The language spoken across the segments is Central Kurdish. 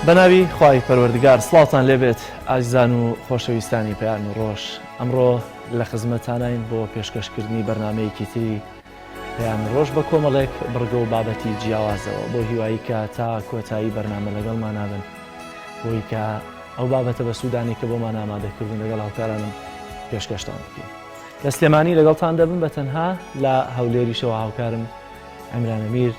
بەناوی خوای پەروەردگار سڵاوتان لێبێت ئازیزان و خۆشەویستانی پەیامی ڕۆژ. ئەمڕۆ لە خزمەتانین بۆ پێشکەشکردنی بەرنامەیەکی تری پەیامی ڕۆژ بە کۆمەڵێک بڕگە و بابەتی جیاوازەوە بۆ هیوایی کە تا کۆتایی بەرنامە لەگەڵمان نابن، بۆی کە ئەو بابەتە بە سوودانی کە بۆمان ئامادەکردن لەگەڵ هاوکارانم پێشکەشتان بکەین. لە سلێمانی لەگەڵتان دەبن بە تەنها لە هەولێریشەوە هاوکارم ئەمیران ئەمیر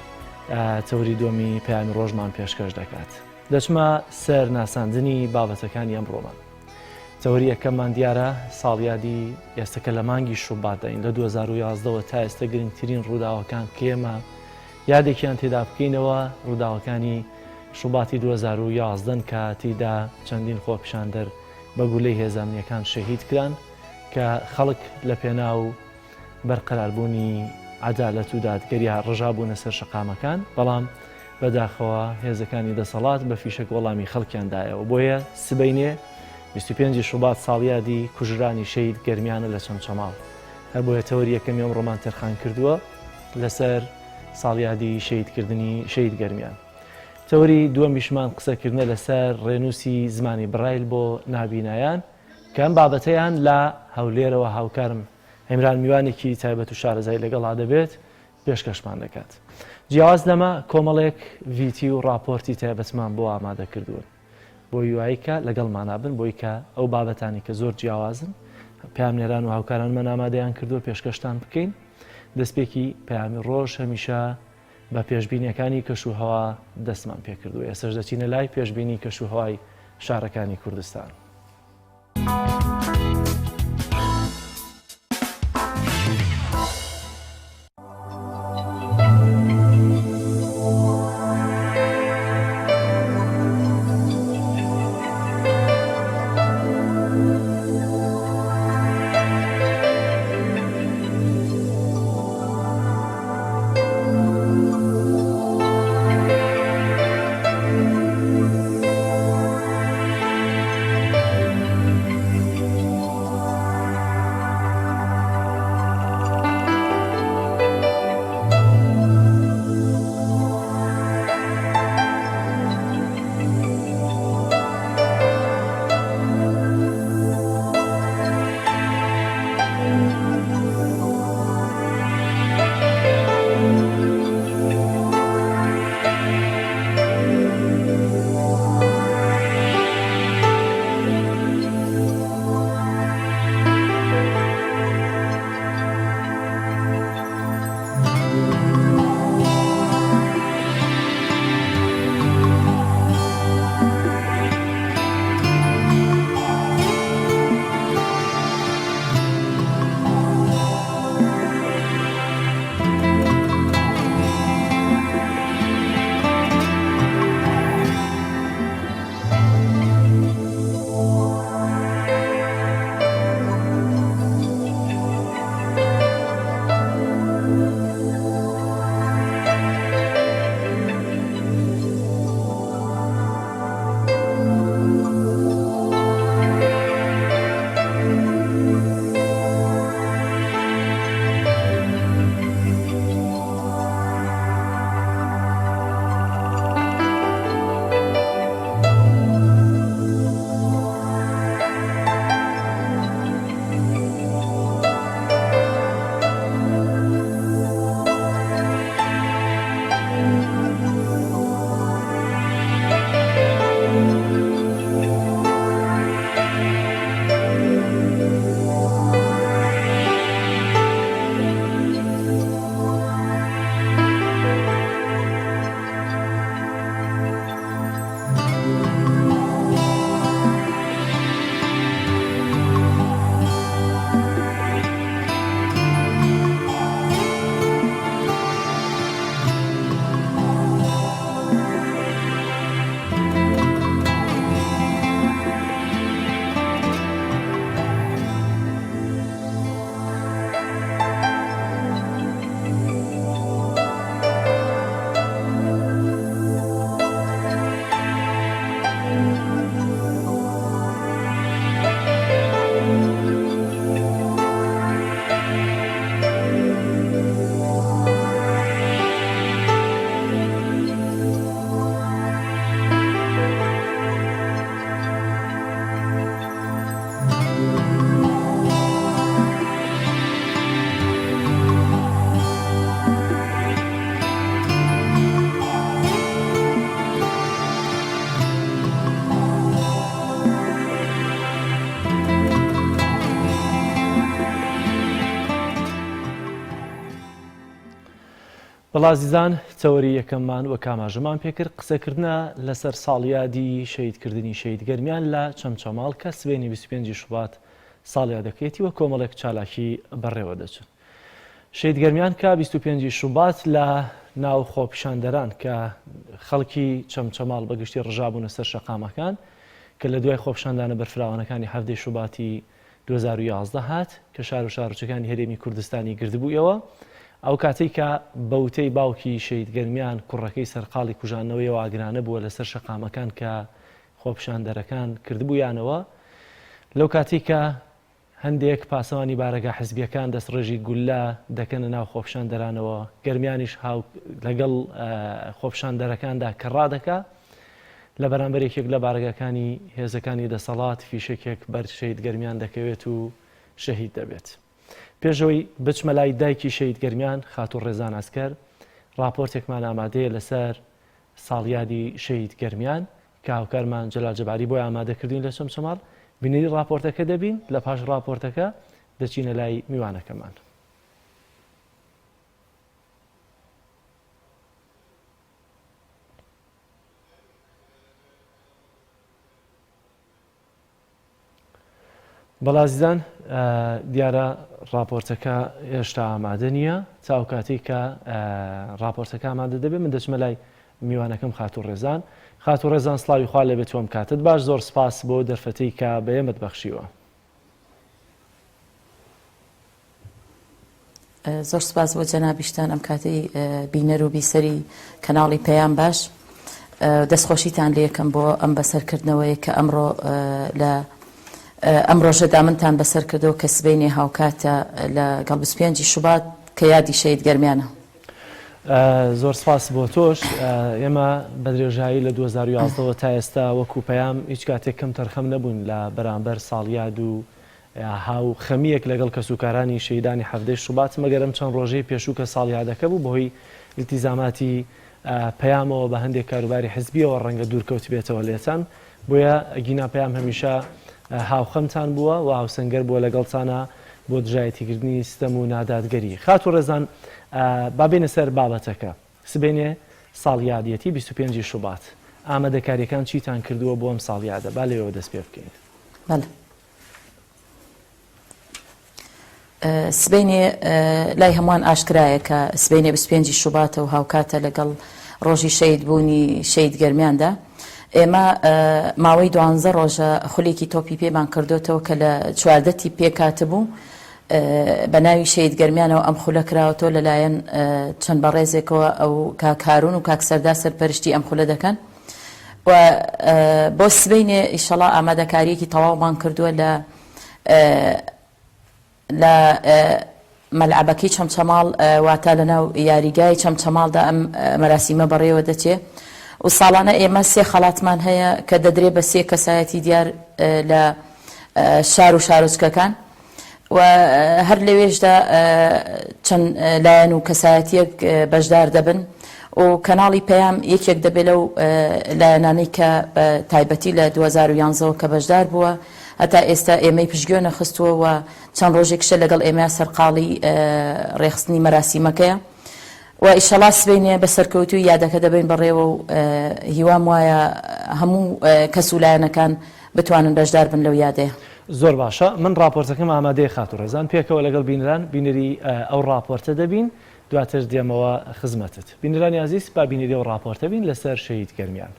تەوری دووەمی پەیامی ڕۆژمان پێشکەش دەکات. دەچمە سەر ناساندنی بابەتەکانی ئەمڕۆمان. تەوری یەکەممان دیارە ساڵیادی ئێستەکە لە مانگی شوباتداین لە 2011ەوە تا ئێستا گرنگترین ڕووداوەکان کێمە یادێکیان تێدا بکەینەوە ڕووداوەکانی شوباتی 2011 کە تیدا چەندین خۆپیشاندەر بە گولەی هێزانیەکان شەهید کران کە خەڵک لە پێناو بەرقەراربوونی عەدالەت و دادگەری ڕژابوونە سەر شەقامەکان، بەڵام بەداخەوە هێزەکانی دەسەڵات بە فیشک وەڵامی خەڵکیاندایەوە. بۆیە سبەینێ 25 شوبات ساڵیادی کوژرانی شەید گەرمیانە لە چەمچەماڵ. هەر بۆیە تەوری یەکەمی ئەمڕۆمان تەرخان کردووە لەسەر ساڵیادی شەید گەرمیان. تەوری دووەمیشمان قسەکردنە لەسەر ڕێنووسی زمانی برایل بۆ نابینایان کە ئەم بابەتەیان لە هەولێرەوە هاوکارم ئەمیران میوانێکی تایبەت و شارەزای لەگەڵا دەبێت پێشکەشمان دەکات. جیاواز لەمە کۆمەڵێک ڤیتی و راپۆرتی تایبەتمان بۆ ئامادە کردوون بۆ یوایکە لەگەڵمان نابن، بۆی کە ئەو بابەتانی کە زۆر جیاوازن پامنێران و هاوکارانمان ئامادەیان کردووە پێشکەشتان بکەین. دەستپێکی پەیامی ڕۆژ هەمیشە بە پێشبینیەکانی کەشوهەوا دەستمان پێکردووە. ئێسش دەچینە لای پێشبینی کەشوهەوای شارەکانی کوردستان. بەڵازیزان تەوەری یەکەممان وە کاماژەمان پێکرد قسەکردنە لەسەر ساڵیادی شەیدکردنی شەیدگەرمیان لە چەمچەماڵ کە سبەینی 25 شوبات ساڵیادەکەیەتی وە کۆمەڵێک چالاکی بەڕێوە دەچن. شەیدگەرمیان کە 25 شوبات لە ناو خۆپیشاندەران کە خەڵکی چەمچەماڵ بەگشتی ڕژابوونە سەر شەقامەکان کە لە دوای خۆپیشاندانە بەرفراوانەکانی هەفتەی شوباتی 2011 هات کە شار و شارۆچەکانی هەرێمی کوردستانی گردبوویەوە. ئەو کاتێک کە بەوتەی باوکی شەیدگەرمیان کوڕەکەی سەرقاڵی کوژانەوەیەوە ئاگرانە بووە لەسەر شەقامەکان کە خۆپیشاندەرەکان کردبوویانەوە، لەو کاتێک کە هەندێک پاسەوانی بارەگا حزبیەکان دەستڕێژی گولە دەکەنە ناو خۆپیشاندەرانەوە، گەرمیانیش لەگەڵ خۆپیشاندەرەکاندا کەڕادەکە لە بەرامبەرێکێک لە بارەگاکانی هێزەکانی دەسەڵات فیشێکێک بەر شەیدگەرمیان دەکەوێت و شەهید دەبێت. پێشەوەی بچمە لای دایکی شەیدگەرمیان خاتوو ڕێزان ئەسکەر راپۆرتێکمان ئامادەیە لەسەر ساڵیادی شەیدگەرمیان کە هاوکارمان جەلال جەباری بۆی ئامادەکردین لە چەمچەماڵ. بینەری راپۆرتەکە دەبین، لە پاش راپۆرتەکە دەچینە لای میوانەکەمان. بەڵازیزان دیارە راپۆرتەکە هێشتا ئامادە نییە، تا ئەو کاتێک کە راپۆرتەکە ئامادە دەبێت من دەچمە لای میوانەکەم خاتوو ڕێزان. خاتوو ڕێزان سڵاوی خوا لێبێت تۆم کاتت باش، زۆر سپاس بۆ دەرفەتەی کە بە ئێمەت بەخشیوە. زۆر سپاس بۆ جەنابیشتان ئەم کاتی بینەر و بیسەری کەناڵی پەیام باش. دەستخۆشیتان لێ یەکەم بۆ ئەم بەسەرکردنەوەی کە ئەمڕۆ لە ئەم ڕۆژە دامنتان بەسەر کردەوە کە سبەینی هاوکاتە لەگەڵ 25 شوبات کە یادی شەیدگەرمیانە. زۆر سپاس بۆ تۆش. ئێمە بە درێژایی لە 2011 تا ئێستا وەکو پەیام هیچ کاتێک کەم تەرخەم نەبوون لە بەرامبەر ساڵیاد و هاو خەمیەک لەگەڵ کەسوکارانی شەیدانی هەفتەی شوبات، مەگەرم چەند ڕۆژەی پێشوو کە ساڵیادەکە بوو بەهۆی ئیلتیزاماتی پەیامەوە بە هەندێک کاروباری حزبیەوە ڕەنگە دوورکەوت بێتەوە لێتان، بۆیە ئەگینا پەیام هەمیشە هاوخەمتان بووە و هاوسەنگەر بووە لەگەڵتانە بۆ دژایەتیکردنی سیستەم و نادادگەری. خاتوو ڕێزان بابێنە سەر بابەتەکە. سبەینێ ساڵیادیەتی 25 شوبات، ئامادەکاریەکان چیتان کردووە بۆ ئەم ساڵیادە؟ با لێەوە دەست پێ بکەین. بەڵێ. سبەینێ لای هەمووان ئاشکرایە کە سبەینێ 25 شوباتە و هاوکاتە لەگەڵ ڕۆژی شەیدبوونی شەیدگەرمیاندا. ئێمە ماوەی 12 ڕۆژە خولێکی تۆپی پێمان کردوتەوە کە لە 14 پێکاتە بوو بە ناوی شەیدگەرمیانەوە ئەم خولە کراوەتەوە لەلایەن چەند بەڕێزێکەوە ئەو کاکارون و کاکسەردا سەرپەرشتی ئەم خولە دەکەن و بۆ سبەینێ ئیشەڵا ئامادەکاریەکی تەواومان کردووە لە مەلعەبەکەی چەمچەماڵ واتە لە ناو یاریگای چەمچەماڵدا ئەم مەراسیمە بەڕێوە دەچێت و ساڵانە ئێمە 3 خەڵاتمان هەیە کە دەدرێت بە 3 کەسایەتی دیار لە شار و شارۆچکەکان و هەر لەوێشدا چەند لایەن و کەسایەتیەک بەشدار دەبن و کەناڵی پەیام یەکێک دەبێت لەو لایەنانەی کە بە تایبەتی لە 2011 کە بەشدار بووە هەتا ئێستا ئێمەی پشتگوێ نەخستووە و چەند ڕۆژێکشە لەگەڵ ئێمە سەرقاڵی ڕێخستنی مەراسیمەکەیە و ئیشەڵا سبەینێ بە سەرکەوتوی یادەکە دەبین بەڕێوە و هیوام وایە هەموو کەس و لایەنەکان بتوانن بەشدار بن لەو یادەیە. زۆر باشە، من راپۆرتەکەم ئامادەیە خاتوو ڕێزان، پێکەوە لەگەڵ بینەران بینەری ئەو راپۆرتە دەبین، دواتر دێمەوە خزمەتت. بینەرانی عزیز با بینەری ئەو راپۆرتە بین لەسەر شەیدگەرمیان.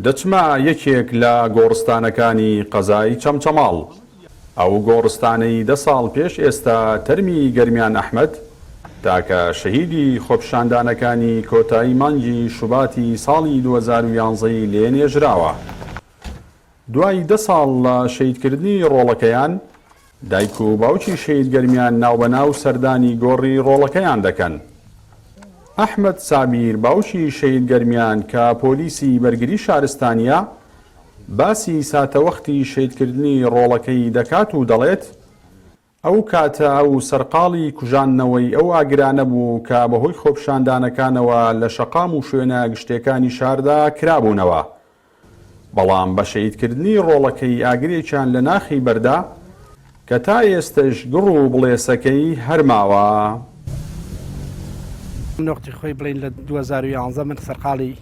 دەچمە یەکێک لە گۆڕستانەکانی قەزای چەمچەماڵ. ئەو گۆڕستانەی 10 ساڵ پێش ئێستا تەرمی گەرمیان ئەحمەد تاکە شەهیدی خۆپیشاندانەکانی کۆتایی مانگی شوباتی ساڵی 2011 لێ نێژراوە. دوای 10 ساڵ لە شەیدکردنی ڕۆڵەکەیان، دایک و باوکی شەیدگەرمیان ناوبەناو سەردانی گۆڕی ڕۆڵەکەیان دەکەن. ئەحمەد سابیر باوکی شەیدگەرمیان کە پۆلیسی بەرگری شارستانیە باسی ساتەوەختی شەیدکردنی ڕۆڵەکەی دەکات و دەڵێت ئەو کاتە ئەو سەرقاڵی کوژاننەوەی ئەو ئاگرانە بوو کە بەهۆی خۆپشاندانەکانەوە لە شەقام و شوێنە گشتەکانی شاردا کرابوونەوە. بەڵام بە شەیدکردنی ڕۆڵەکەی ئاگرێکیان لە ناخی بەردا کە تا ئێستش گڕ و بڵێسەکەی هەرماوە. نقطی خۆی بڵین لە 2011 من سەرقاڵی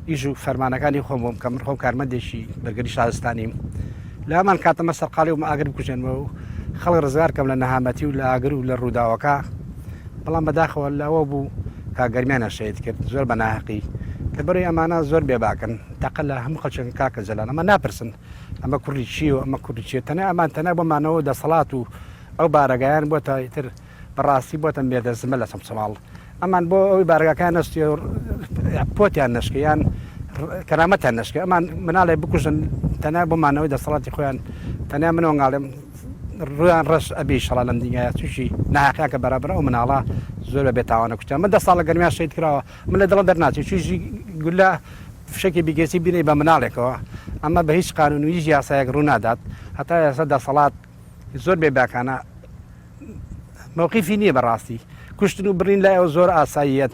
ئیژ و فەرمانەکانی خۆم بووم کە من خۆم کارمەندێکی بەرگەری شارستانیم. لە هەمان کاتەمە سەرقاڵی و ئاگر بکوژێنەوە و خەڵک ڕزگار کەم لە نەهامەتی و لە ئاگر و لە ڕووداوەکە. بەڵام بەداخەوە لەوە بوو کاگەرمیانە شەید کرد زۆر بە ناحەقی کە بەڕێ ئەمانە زۆر بێباکەن تەقە لە هەموو خەڵچێن کاکە جەلان ئەمە ناپرسن ئەمە کوڕی چی و ئەمە کوڕی چیە تەنە ئەمان تەنە بۆمانەوە دەسەڵات و ئەو بارەگایان بۆتە تر بەڕاستی بۆتە بێدەزمە لە چەمچەماڵ ئەمان بۆ ئەوی بارگەکان نەستی پۆتیان نشکیان کەرامەتیان نشکە ئەمان مناڵێ بکوژن تەنە بۆمانەوەی دەسەڵاتی خۆیان تەنیا منۆنگاڵێم ڕویان ڕەش ئەبی شەڵا لەم دنیاە تووشی ناحەقیان کە بەرابەر ئەو مناڵە زۆر بە بێتاوانە کوشتیان من 10 ساڵ لە گەرمیان شەید کراوە من لە دڵم دەرناچێت چیژی گولە فشێکی بیگەسی بینەی بە مناڵێکەوە ئەمە بە هیچ قانون و هیچ یاسایەک ڕوو نادات هەتا ئێستا دەسەڵات زۆر بێباکانە موقیفی نییە بەڕاستی کوشتن و برین لای ئەو زۆر ئاساییەت.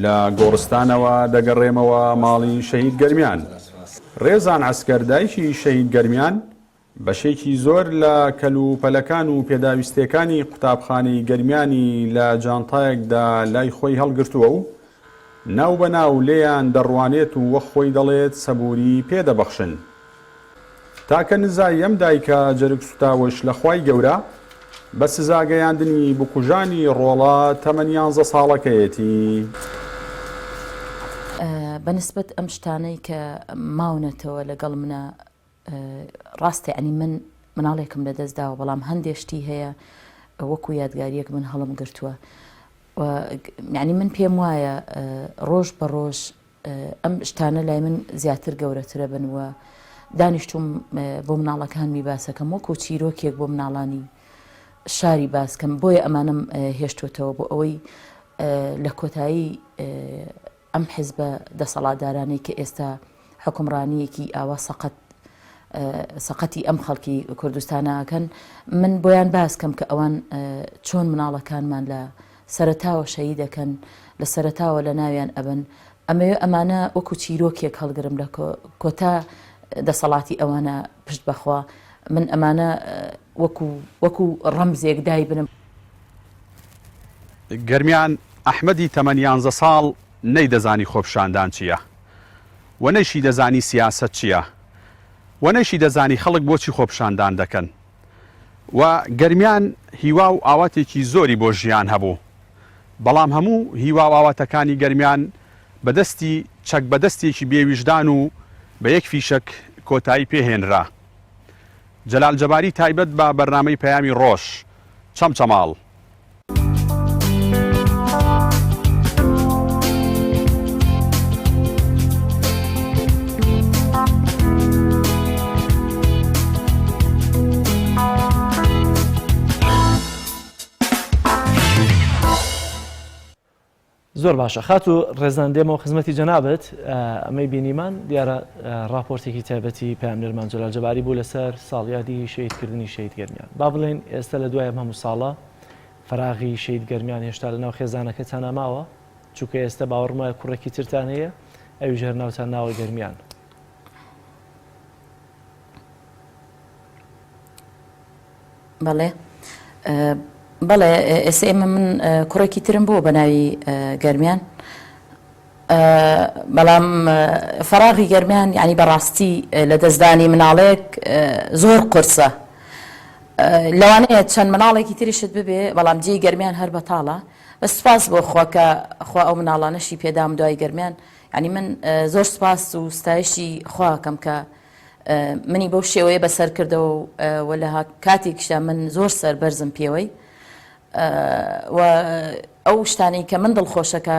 لە گۆڕستانەوە دەگەڕێمەوە ماڵی شەهید گەرمیان. ڕێزان عەسکەر دایکی شەهید گەرمیان بەشێکی زۆر لە کەلوپەلەکان و پێداویستەکانی قوتابخانەی گەرمیانی لە جانتایەکدا لای خۆی هەڵگرتووە و ناو بەناو لێیان دەڕوانێت و وەک خۆی دەڵێت سەبووری پێدەبەخشن. تاکە نزای ئەم دایکە جەرگ سوتاوەش لە خوای گەورە بە سزاگەیاندنی بکوژانی ڕۆڵە تەمەن 11 ساڵەکەیەتی. بەنسبەت ئەم شتانەی کە ماونەتەوە لەگەڵ منە ڕاستە ئەنی من مناڵێکم لەدەستداوە بەڵام هەندێشتی هەیە وەکو یادگاریەک من هەڵم گرتووە یعنی من پێم وایە ڕۆژ بە ڕۆژ ئەم شتانە لای من زیاتر گەورەترە بنوە دانیشتوم بۆ مناڵەکانمی باسەکەم وەکو چیرۆکێک بۆ مناڵانی شاری باسکەم بۆیە ئەمانم هێشتوتەوە بۆ ئەوەی لە کۆتایی ئەم حیزبە دەسەڵاتدارانەی کە ئێستا حکومڕانیەکی ئاوا سەقەتی ئەم خەڵکی کوردستانەکەن من بۆیان باسکەم کە ئەوان چۆن مناڵەکانمان لە سەرەتاوە شەهید دەکەن لە سەرەتاوە لە ناویان ئەبن ئەمانە وەکو چیرۆکێک هەڵگرم لە کۆتا دەسەڵاتی ئەوانە پشت بەخوا من ئەمانە وەکو ڕەمزێک دای بنم. گەرمیان ئەحمەدی تەمەن 11 ساڵ نەیدەزانی خۆپشاندان چییە و نەیشی دەزانی سیاسەت چییە و نەیشی دەزانی خەڵک بۆچی خۆپشاندان دەکەن و گەرمیان هیوا و ئاواتێکی زۆری بۆ ژیان هەبوو بەڵام هەموو هیوا و ئاواتەکانی گەرمیان بەدەستی چەک بەدەستێکی بێویژدان و بە یەک فیشک کۆتایی پێهێنرا. جەلال جەباری تایبەت بە بەرنامەی پەیامی ڕۆژ چەمچەماڵ. زۆر باشە خات و ڕێزاندێمەوە خزمەتی جەنابەت ئەمەی بینیمان دیارە راپۆرتێکی تایبەتی پەیامنەرمان جەلال جەباری بوو لەسەر ساڵیادی شەهیدکردنی شەهید گەرمیان. با بڵێن ئێستا لە دوای هەموو ساڵە فراغی شەهید گەرمیان هێشتا لە ناو خێزانەکەتان ناماوە چونکە ئێستا باوەڕمایە کوڕێکی ترتان هەیە ئەوی ژێر ناوتان ناوە گەرمیان. بەڵێ بەڵێ ئێستا ئێمە من کوڕێکی ترم بۆ بە ناوی گەرمیان بەڵام فراغی گەرمیان یعنی بەڕاستی لە دەستدانی مناڵێک زۆر قورسە لەوانەیە چەند مناڵێکی تریشت ببێ بەڵام جێی گەرمیان هەر بەتاڵە بە سپاس بۆ خۆکە خوا ئەو مناڵانەشی پێدام دوای گەرمیان ینی من زۆر سپاس و ستایشی خواکەم کە منی بەو شێوەیە بەسەر کردەوە و لە کاتێکشدا من زۆر سەربەرزم پێوەی و ئەو شتانەی کە من دڵخۆشەکە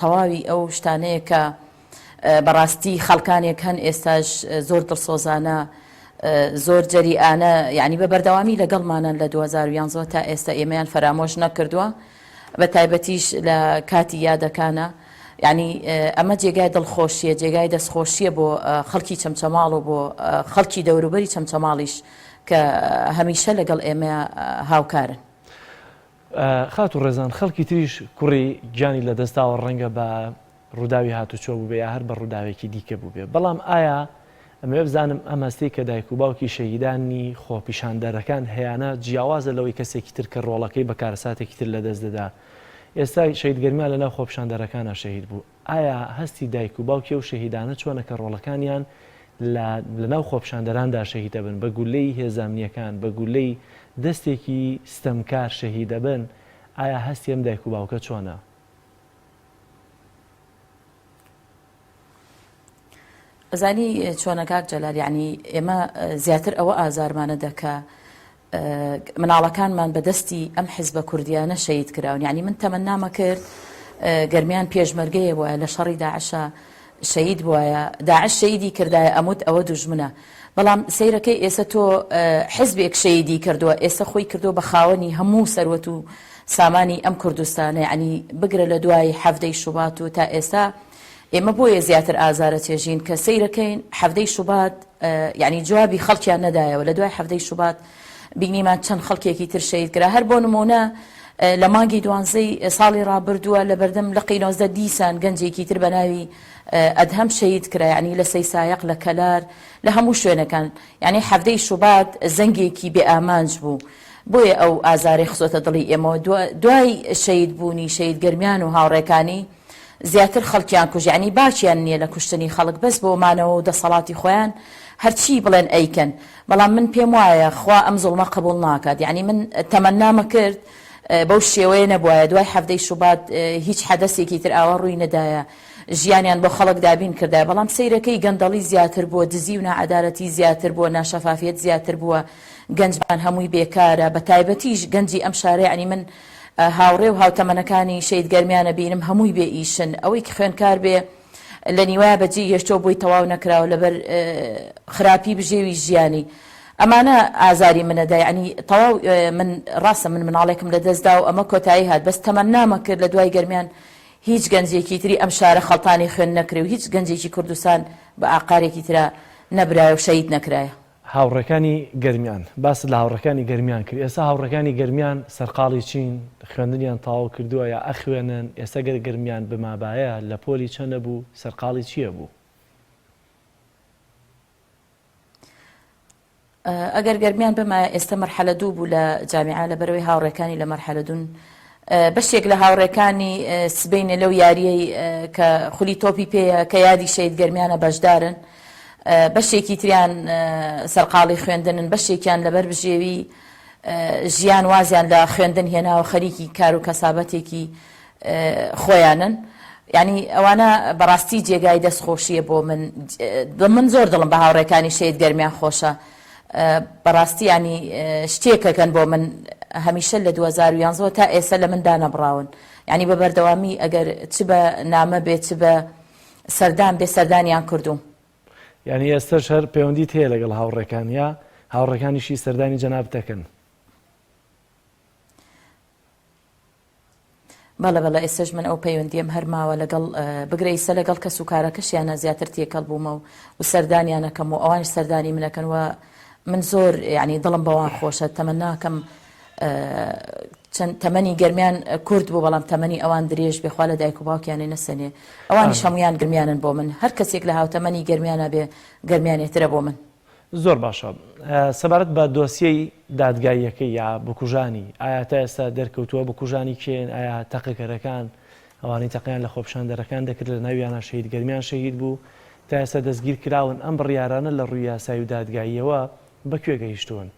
تەواوی ئەو شتانەیە کە بەڕاستی خەڵکانێک هەن ئێستاش زۆر دڵسۆزانە زۆر جەریئانە یعنی بە بەردەوامی لەگەڵمانە لە 2011 تا ئێستا ئێمەیان فەرامۆش نەکردووە بە تایبەتیش لە کاتی یادەکانە یعنی ئەمە جێگای دڵخۆشیە جێگای دەستخۆشیە بۆ خەڵکی چەمچەماڵ و بۆ خەڵکی دەوروبەری چەمچەماڵیش کە هەمیشە لەگەڵ ئێمە هاوکارن. خات و ڕێزان خەڵکی تریش کوڕی گیانی لە دەستاوە ڕەنگە بە ڕووداوی هاتوچۆ بوو بێ یا هەر بە ڕووداوێکی دیکە بوو بێ بەڵام ئایا ئەمە بزانم ئەم هەستەی کە دایک و باوکی شەهیدانی خۆپیشاندەرەکان هەیەە جیاوازە لەوەی کەسێکی تر کە ڕۆڵەکەی بە کارەساتێکی تر لەدەست دەدا ئێستا شەهیدگەرمیان لەناو خۆپیشاندەرەکانە شەهید بوو ئایا هەستی دایک و باوکی و شەهیدانە چۆنە کە ڕۆڵەکانیان لەناو خۆپیشاندەراندا شەهیدە بن بە گولەی هێزانیەکان بە گولەی دەستێکی ستەمکار شەهیدە بن ئایا هەستی ئەم دایک و باوکە چۆنە؟ بەزانی چۆنە کاک جەلال یعنی ئێمە زیاتر ئەوە ئازارمانە دەکا مناڵەکانمان بەدەستی ئەم حیزبە کوردیانە شەهید کراون یعنی من تەمەنامە کرد گەرمیان پێشمەرگەیە وایە لە شەڕی داعشە شەهید بووایە داعش شەهیدی کردایە ئەموت ئەوە دوژمنە بەڵام سەیرەکەی ئێستا تۆ حیزبێک شەهیدی کردووە ئێستا خۆی کردو بە خاوەنی هەموو سەروەت و سامانی ئەم کوردستانە یعنی بگرە لە دوای حەفتەی شوبات و تا ئێستا ئێمە بۆیە زیاتر ئازارە تێژین کە سەیرەکەین حەفتەی شوبات یعنی جوابی خەڵکیان نەدایەوە لە دوای حەفتەی شوبات بینیمان چەند خەڵکێکی تر شەهید کرا هەر بۆ نمونە لە مانگی 12 ساڵی ڕابردووە لە بەردەم لە قینۆزدە دیسان گەنجێکی تر بە ناوی ئەدهەم شەهید کرا یعنی لە سەی سایق لە کەلار لە هەموو شوێنەکان یعنی حەفتەی شوبات زەنگێکی بێ ئامانج بوو بۆیە ئەو ئازاری خزۆتە دڵی ئێمە دوای شەهید بوونی شەهیدگەرمیان و هاوڕێکانی زیاتر خەڵکیان کوژ یعنی باچیان نییە لە کوشتنی خەڵک بەس بۆ مانەوە و دەسەڵاتی خۆیان هەرچی بڵێن ئەیکەن بەڵام من پێم وایە خوا ئەم زوڵمە قبول ناکات یعنی من تەمەنامە کرد بەو شێوەیە نەبووایە دوای حەفتەی شوبات هیچ حەدەسێکی تر ئاوا ڕووی نەدایە ژیانیان بۆ خەڵک دابین کردای بەڵام سەیرەکەی گەندەڵی زیاتر بووە دزی و نەعەدالەتی زیاتر بووە ناشەفافیەت زیاتر بووە گەنجمان هەمووی بێکارە بە تایبەتیش گەنجی ئەم شارەی یعنی من هاوڕێ و هاوتەمەنەکانی شەهیدگەرمیانە بینم هەمووی بێ ئیشن ئەوەی کە خوێندکار بێ لە نیوایە بەجێ هێشتۆ بۆی تەواو نەکراوە لەبەر خراپی بژێوی ژیانی ئەمانە ئازاری منەدا یعنی تەواو من ڕاستە من مناڵێکم لە دەستدا و ئەمە کۆتایی هات بەس تەمەنامە کرد لە دوای گەرمیان هیچ گەنجێکی تری ئەم شارە خەڵتانی خوێن نەکرێ و هیچ گەنجێکی کوردستان بە ئاقارێکی ترا نەبرایە و شەهید نەکرایە. هاوڕەکانی گەرمیان باس لە هاوڕەکانی گەرمیان کرد ئێستا هاوڕەکانی گەرمیان سەرقاڵی چین خوێندنیان تاوا کردووە یا ئەخوێنن ئێستا گەرمیان بمابایە لە پۆلی چەندە بوو سەرقاڵی چییە بوو؟ ئەگەر گەرمیان بمایە ئێستا مەرحەلە دوو بوو لە جامیعە لە بەرەوەی هاوڕێکانی لە مەرحەلە دوون بەشێک لە هاوڕێکانی سبەینە لەو یاریەی کە خولی تۆپی پێیە کە یادی شەهیدگەرمیانە بەشدارن بەشێکی تریان سەرقاڵی خوێندنن بەشێکیان لەبەر بژێوی ژیان وازیان لە خوێندن هێناوە خەریکی کار و کەسابەتێکی خۆیانن یعنی ئەوانە بەڕاستی جێگای دەستخۆشیە بۆ من زۆر دڵم بە هاوڕێکانی شەهیدگەرمیان خۆشە بەڕاستی ینی شتێکەکەن بۆ من هەمیشە لە 2011 تا ئێستا لە مندا نەبراون یعنی بە بەردەوامی ئەگەر چ بە نامە بێت چ بە سەردان بێ سەردانیان کردوم یعنی ئێستاش هەر پەیوەندیت هەیە لەگەڵ هاوڕێکان یا هاوڕێکانیشی سەردانی جەناب دەکەن؟ بەڵێ بەڵێ ئێستاش من ئەو پەیوەندیم هەرماوە لەگەڵ بگرە ئیسە لەگەڵ کەس و کارەکەشیانە زیاتر تێکەڵ بوومە و سەردانیانەکەم و ئەوانش سەردانی منەکەن و من زۆر یعنی دڵم بەوان خۆشە تەمەناکەم چەند تەمەنی گەرمیان کورد بوو بەڵام تەمەنی ئەوان درێژ بێخوا لە دایک و باوکیانێ نەسەنێ ئەوانی هەمویان گرمیانن بۆ من هەر کەسێک لە هاوتەمەنی گەرمیانە بێ گەرمیانێترە بۆ من. زۆر باشە سەبارەت بە دۆسیەی دادگاییەکەی یا بکوژانی ئایا تا ئێستا دەرکەوتووە بکوژانی کێن ئایا تەقیکەرەکان ئەوانەی تەقییان لە خۆپیشاندەرەکان دەکرد لە ناویانە شەهیدگەرمیان شەهید بوو تا ئێستا دەستگیر کراون ئەم بڕیارانە لە ڕووی یاسایی و دادگاییەوە بەکوێ گەیشتوون؟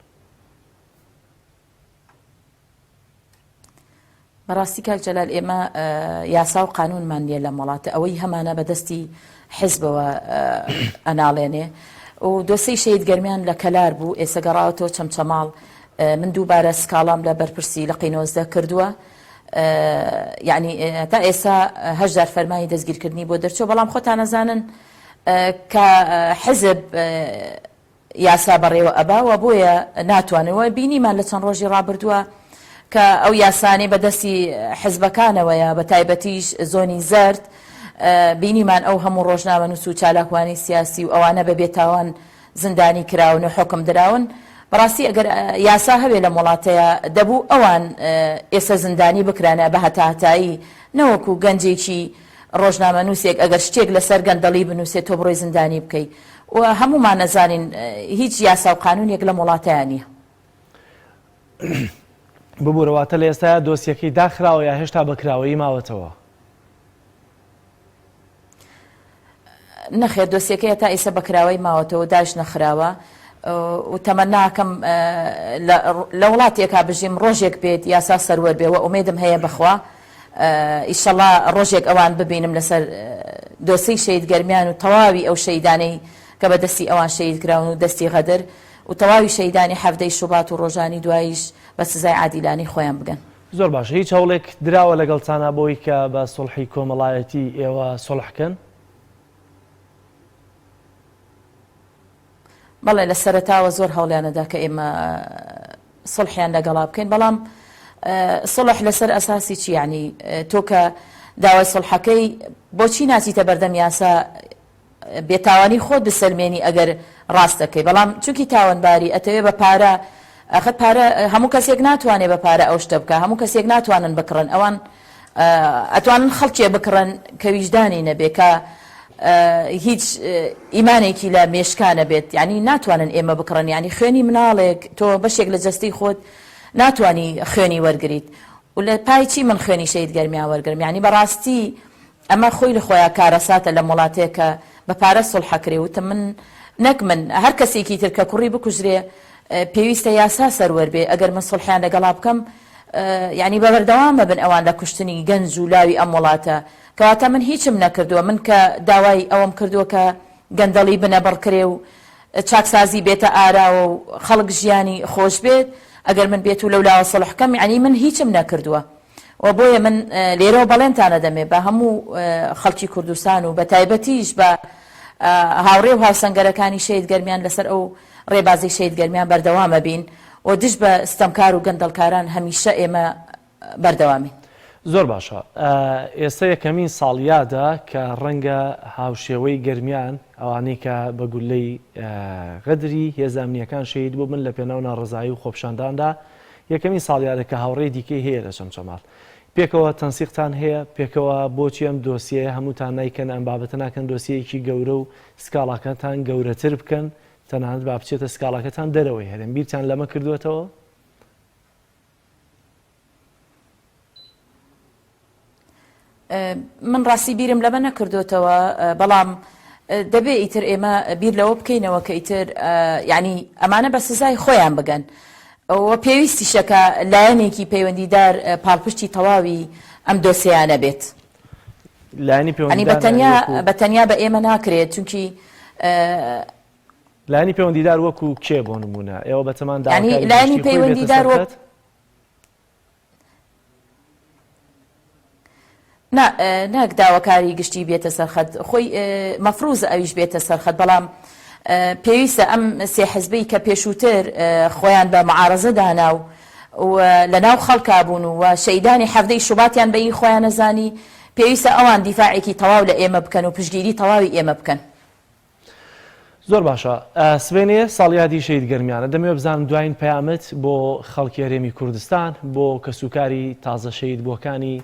بەڕاستی کاک جەلال ئێمە یاسا و قانونمان نیە لە وڵاتە ئەوەی هەمانە بەدەستی حیزبەوە ئەناڵێنێ و دۆسەی شەهیدگەرمیان لە کەلار بوو ئێستا گەڕاوەتەوە چەمچەماڵ من دووبارە سکاڵام لە بەرپرسی لە قینۆزدە کردووە یعنی تا ئێستا هەژدار فەرمانی دەستگیرکردنی بۆ دەرچوە بەڵام خۆتان نەزانن کە حزب یاسا بەڕێوە ئەباوە بۆیە ناتوانەوە بینیمان لە چەند ڕۆژی ڕابردووە کە ئەو یاسانەی بەدەستی حزبەکانەوەیە بە تایبەتیش زۆنی زەرد بینیمان ئەو هەموو ڕۆژنامە نووس و چالاکوانی سیاسی و ئەوانە بە بێتاوان زندانی کراون و حکم دراون بەڕاستی ئەگەر یاسا هەبێ لە وڵاتەیە دەبوو ئەوان ئێستا زندانی بکرانە بە هەتاهتایی نەوەکو گەنجێکی ڕۆژنامە نووسێک ئەگەر شتێک لەسەر گەندەڵی بنووسێت تۆ بڕۆی زندانی بکەیت و هەمومان نەزانین هیچ یاسا و قانونێک لە وڵاتەیە نییە. ببوورەواتە لە ئێستا دۆسیەکەی داخراوە یا هێشتا بەکراوەی ماوەتەوە؟ نەخێر دۆسیەکەی تا ئێستا بەکراوەی ماوەتەوە داش نەخراوە و تەمەناکەم لە وڵاتێکا بژیم ڕۆژێک بێت یاسا سەروەر بێ و ئومێدم هەیە بخوا ئیشەڵا ڕۆژێک ئەوان ببینم لەسەر دۆسی شەید گەرمیان و تەواوی ئەو شەیدانەی کە بە دەستی ئەوان شەید کراون و دەستی غەدر و تەواوی شەیدانی هەفتەی شوبات و ڕۆژانی دواییش بە سزای عادیلانی خۆیان بگەن. زۆر باش. هیچ هەوڵێک دراوە لەگەڵتانە بۆی کە بە سڵحی کۆمەڵایەتی ئێوە سڵحکەن؟ بەڵێ لە سەرەتاوە زۆر هەوڵیانەدا کە ئێمە سڵحیان لەگەڵا بکەین بەڵام سڵح لەسەر ئەساسی چی یعنی تۆ کە داوای سڵحەکەی بۆچی ناچیتە بەردەم یاسا بێتاوانی خۆت بسەلمێنی ئەگەر ڕاست دەکەی بەڵام چونکی تاوانباری ئەتەوێ بە پارە ئەخەت پارە هەموو کەسێک ناتوانێت بە پارە ئەو شتە بکە هەموو کەسێک ناتوانن بکڕن ئەوان ئەتوانن خەڵکێ بکڕن کە ویژدانی نەبێ کە هیچ ئیمانێکی لە مێشکانە بێت یعنی ناتوانن ئێمە بکڕن ینی خوێنی مناڵێک تۆ بەشێک لە جەستی خۆت ناتوانی خوێنی وەرگریت و لە پای چی من خوێنی شەید گەرمیان وەرگرم یعنی بەڕاستی ئەمە خۆی لە خۆیان کارەساتە لە وڵاتێک کە بە پارە سڵحەکرێ وتە من نەک من هەر کەسێکی تر کە کوڕی بکوژرێ پێویستە یاسا سەروەر بێ ئەگەر من سڵحیان لەگەڵا بکەم یعنی بەبەردەوام ببن ئەوان لە کوشتنی گەنج و لاوی ئەم وڵاتە کەواتە من هیچم نەکردووە من کە داوای ئەوەم کردووە کە گەندەڵی بنە بڕکرێ و چاکسازی بێتە ئاراوە و خەڵک ژیانی خۆش بێت ئەگەر من بێت و لەولاوە سڵحکەم یعنی من هیچم نەکردووە و بۆیە من لێرەوە بەڵێنتانە دەمێ بە هەموو خەڵکی کوردستان و بە تایبەتیش بە هاوڕێ و هاوسەنگەرەکانی شەید گەرمیان لەسەر ئەو ڕێبازی شەید گەرمیان بەردەوامە بین و دش بە ستەمکار و گەندەڵکاران هەمیشە ئێمە بەردەوامین. زۆر باشە. ئێستا یەکەمین ساڵیادا کە ڕەنگە هاوشێوەی گەرمیان ئەوانەی کە بە گولەی غەدری هێزانامنیەکان شەید بوو من لە پێناو ناڕزایی و خۆپشانداندا یەکەمین ساڵیادە کە هاوڕێی دیکەی هەیە لە چەمچەماڵ پێکەوە تەنسیقتان هەیە پێکەوە بۆچی ئەم دۆسیە هەمووتان نیکەن ئەم بابەتە ناکەن دۆسیەکی گەورە و سکاڵاکەتان گەورەتر بکەن تەنانەت با بچێتە سکاڵاکەتان دەرەوەی هەرێن بیرتان لەمە کردوێتەوە؟ من ڕاستی بیرم لەمە نەکردوێتەوە بەڵام دەبێ ئیتر ئێمە بیر لەوە بکەینەوە کە ئیتر یعنی ئەمانە بە سزای خۆیان بگەن و پێویستی شەکە لایەنێکی پەیوەندیدار پاڵپشتی تەواوی ئەم دۆسیانە بێت لایەنی بەتەنیا بە ئێمە ناکرێت چونکی لایەنی پەیوەندیدار وەکو کێ بۆ نمونە ئێوە بەتەمان لایەنی پەیوەندیدار ناک داواکاری گشتی بێتە سەرخەت خۆی مەفروزە ئەویش بێتە سەرخەت بەڵام پێویستە ئەم سێ حزبەی کە پێشووتر خۆیان بە معارەزە داناو و لە ناو خەڵکا بوون و شەیدانی هەفتەی شوباتیان بەی خۆیان نەزانی پێویستە ئەوان دیفاعێکی تەواو لە ئێمە بکەن و پشگیری تەواوی ئێمە بکەن. زۆر باشە. سبێنێ ساڵیادی شەید گەرمیانە دەمەوێت بزانم دوایین پەیامەت بۆ خەڵکی هەرێمی کوردستان بۆ کەسوکاری تازە شەید بۆکانی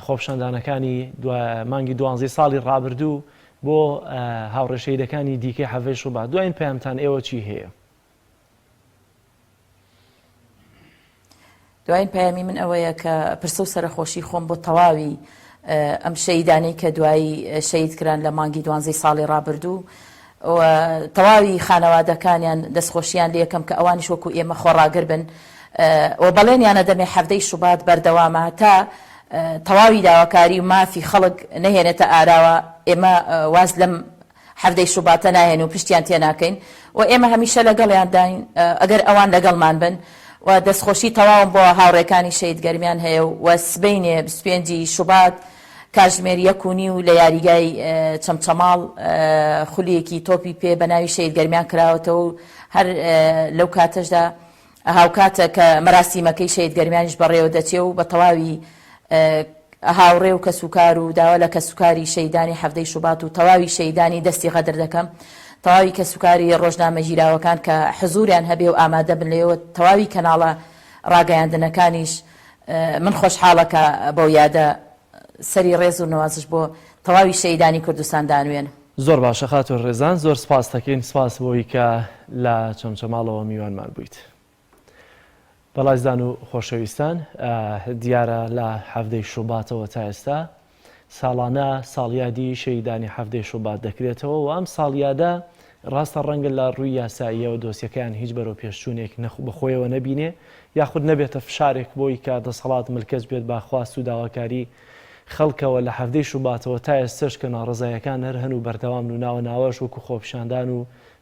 خۆپشاندانەکانی مانگی 12 ساڵی ڕابردوو بۆ هاوڕێشەیدەکانی دیکەی هەفتەی شوبات دوایین پەیامتان ئێوە چی هەیە؟ دوایین پەیامی من ئەوەیە کە پرسە و سەرخۆشی خۆم بۆ تەواوی ئەم شەیدانەی کە دوایی شەید کران لە مانگی 12 ساڵی ڕابردوو و تەواوی خانەوادەکانیان دەستخۆشیان لە یەکەم کە ئەوانیش وەکو ئێمە خۆڕاگر بن و بەڵێنیانە دەمێ هەفتەی شوبات بەردەوامە تا تەواوی داواکاری و مافی خەڵک نەهێنێتە ئاراوە ئێمە واز لەم هەفتەی شوباتە ناهێن و پشتیان تێ ناکەین و ئێمە هەمیشە لەگەڵیان داین ئەگەر ئەوان لەگەڵمان بن و دەستخۆشی تەواوم بۆ هاوڕێکانی شەید گەرمیان هەیە و سبەینێ 25 شوبات کاتژمێر 1:30 و لە یاریگای چەمچەماڵ خولیەکی تۆپی پێ بە ناوی شەید گەرمیان کراوەتەوە و هەر لەو کاتەشدا هاوکاتە کە مەراسیمەکەی شەید گەرمیانیش بەڕێوە دەچێ و بە تەواوی هاوڕێ و کەسوکار و داوا لە کەسوکاری شەیدانی هەفتەی شوبات و تەواوی شەیدانی دەستی غەدر دەکەم تەواوی کەسوکاری ڕۆژنامە ژیراوەکان کە حزوریان هەبێ و ئامادە بن لێەوە تەواوی کەناڵە ڕاگەیاندنەکانیش من خۆشحاڵەکە بەو یادە سەری ڕێز و نوازش بۆ تەواوی شەیدانی کوردستان دانوێن. زۆر باشە خاتۆ ڕێزان زۆر سپاس دەکەین سپاس بۆی کە لە چەمچەماڵەوە میوانمان بوویت. بەڵایزدان و خۆشەویستان دیارە لە هەفتەی شوباتەوە تا ئێستا ساڵانە ساڵیادی شەیدانی هەفتەی شوبات دەکرێتەوە و ئەم ساڵیادە ڕاستە ڕەنگە لە ڕووی یاساییەوە دۆسیەکەیان هیچ بەرەو پێشچوونێک بەخۆیەوە نەبینێ یاخود نەبێتە فشارێک بۆی کە دەسەڵات ملکەس بێت با خواست و داواکاری خەڵکەوە لە هەفتەی شوباتەوە تا ئێستاش کە ناڕزایەکان هەر هەن و بەردەوام و ناوە ناوەش وەکو خۆپیشاندان و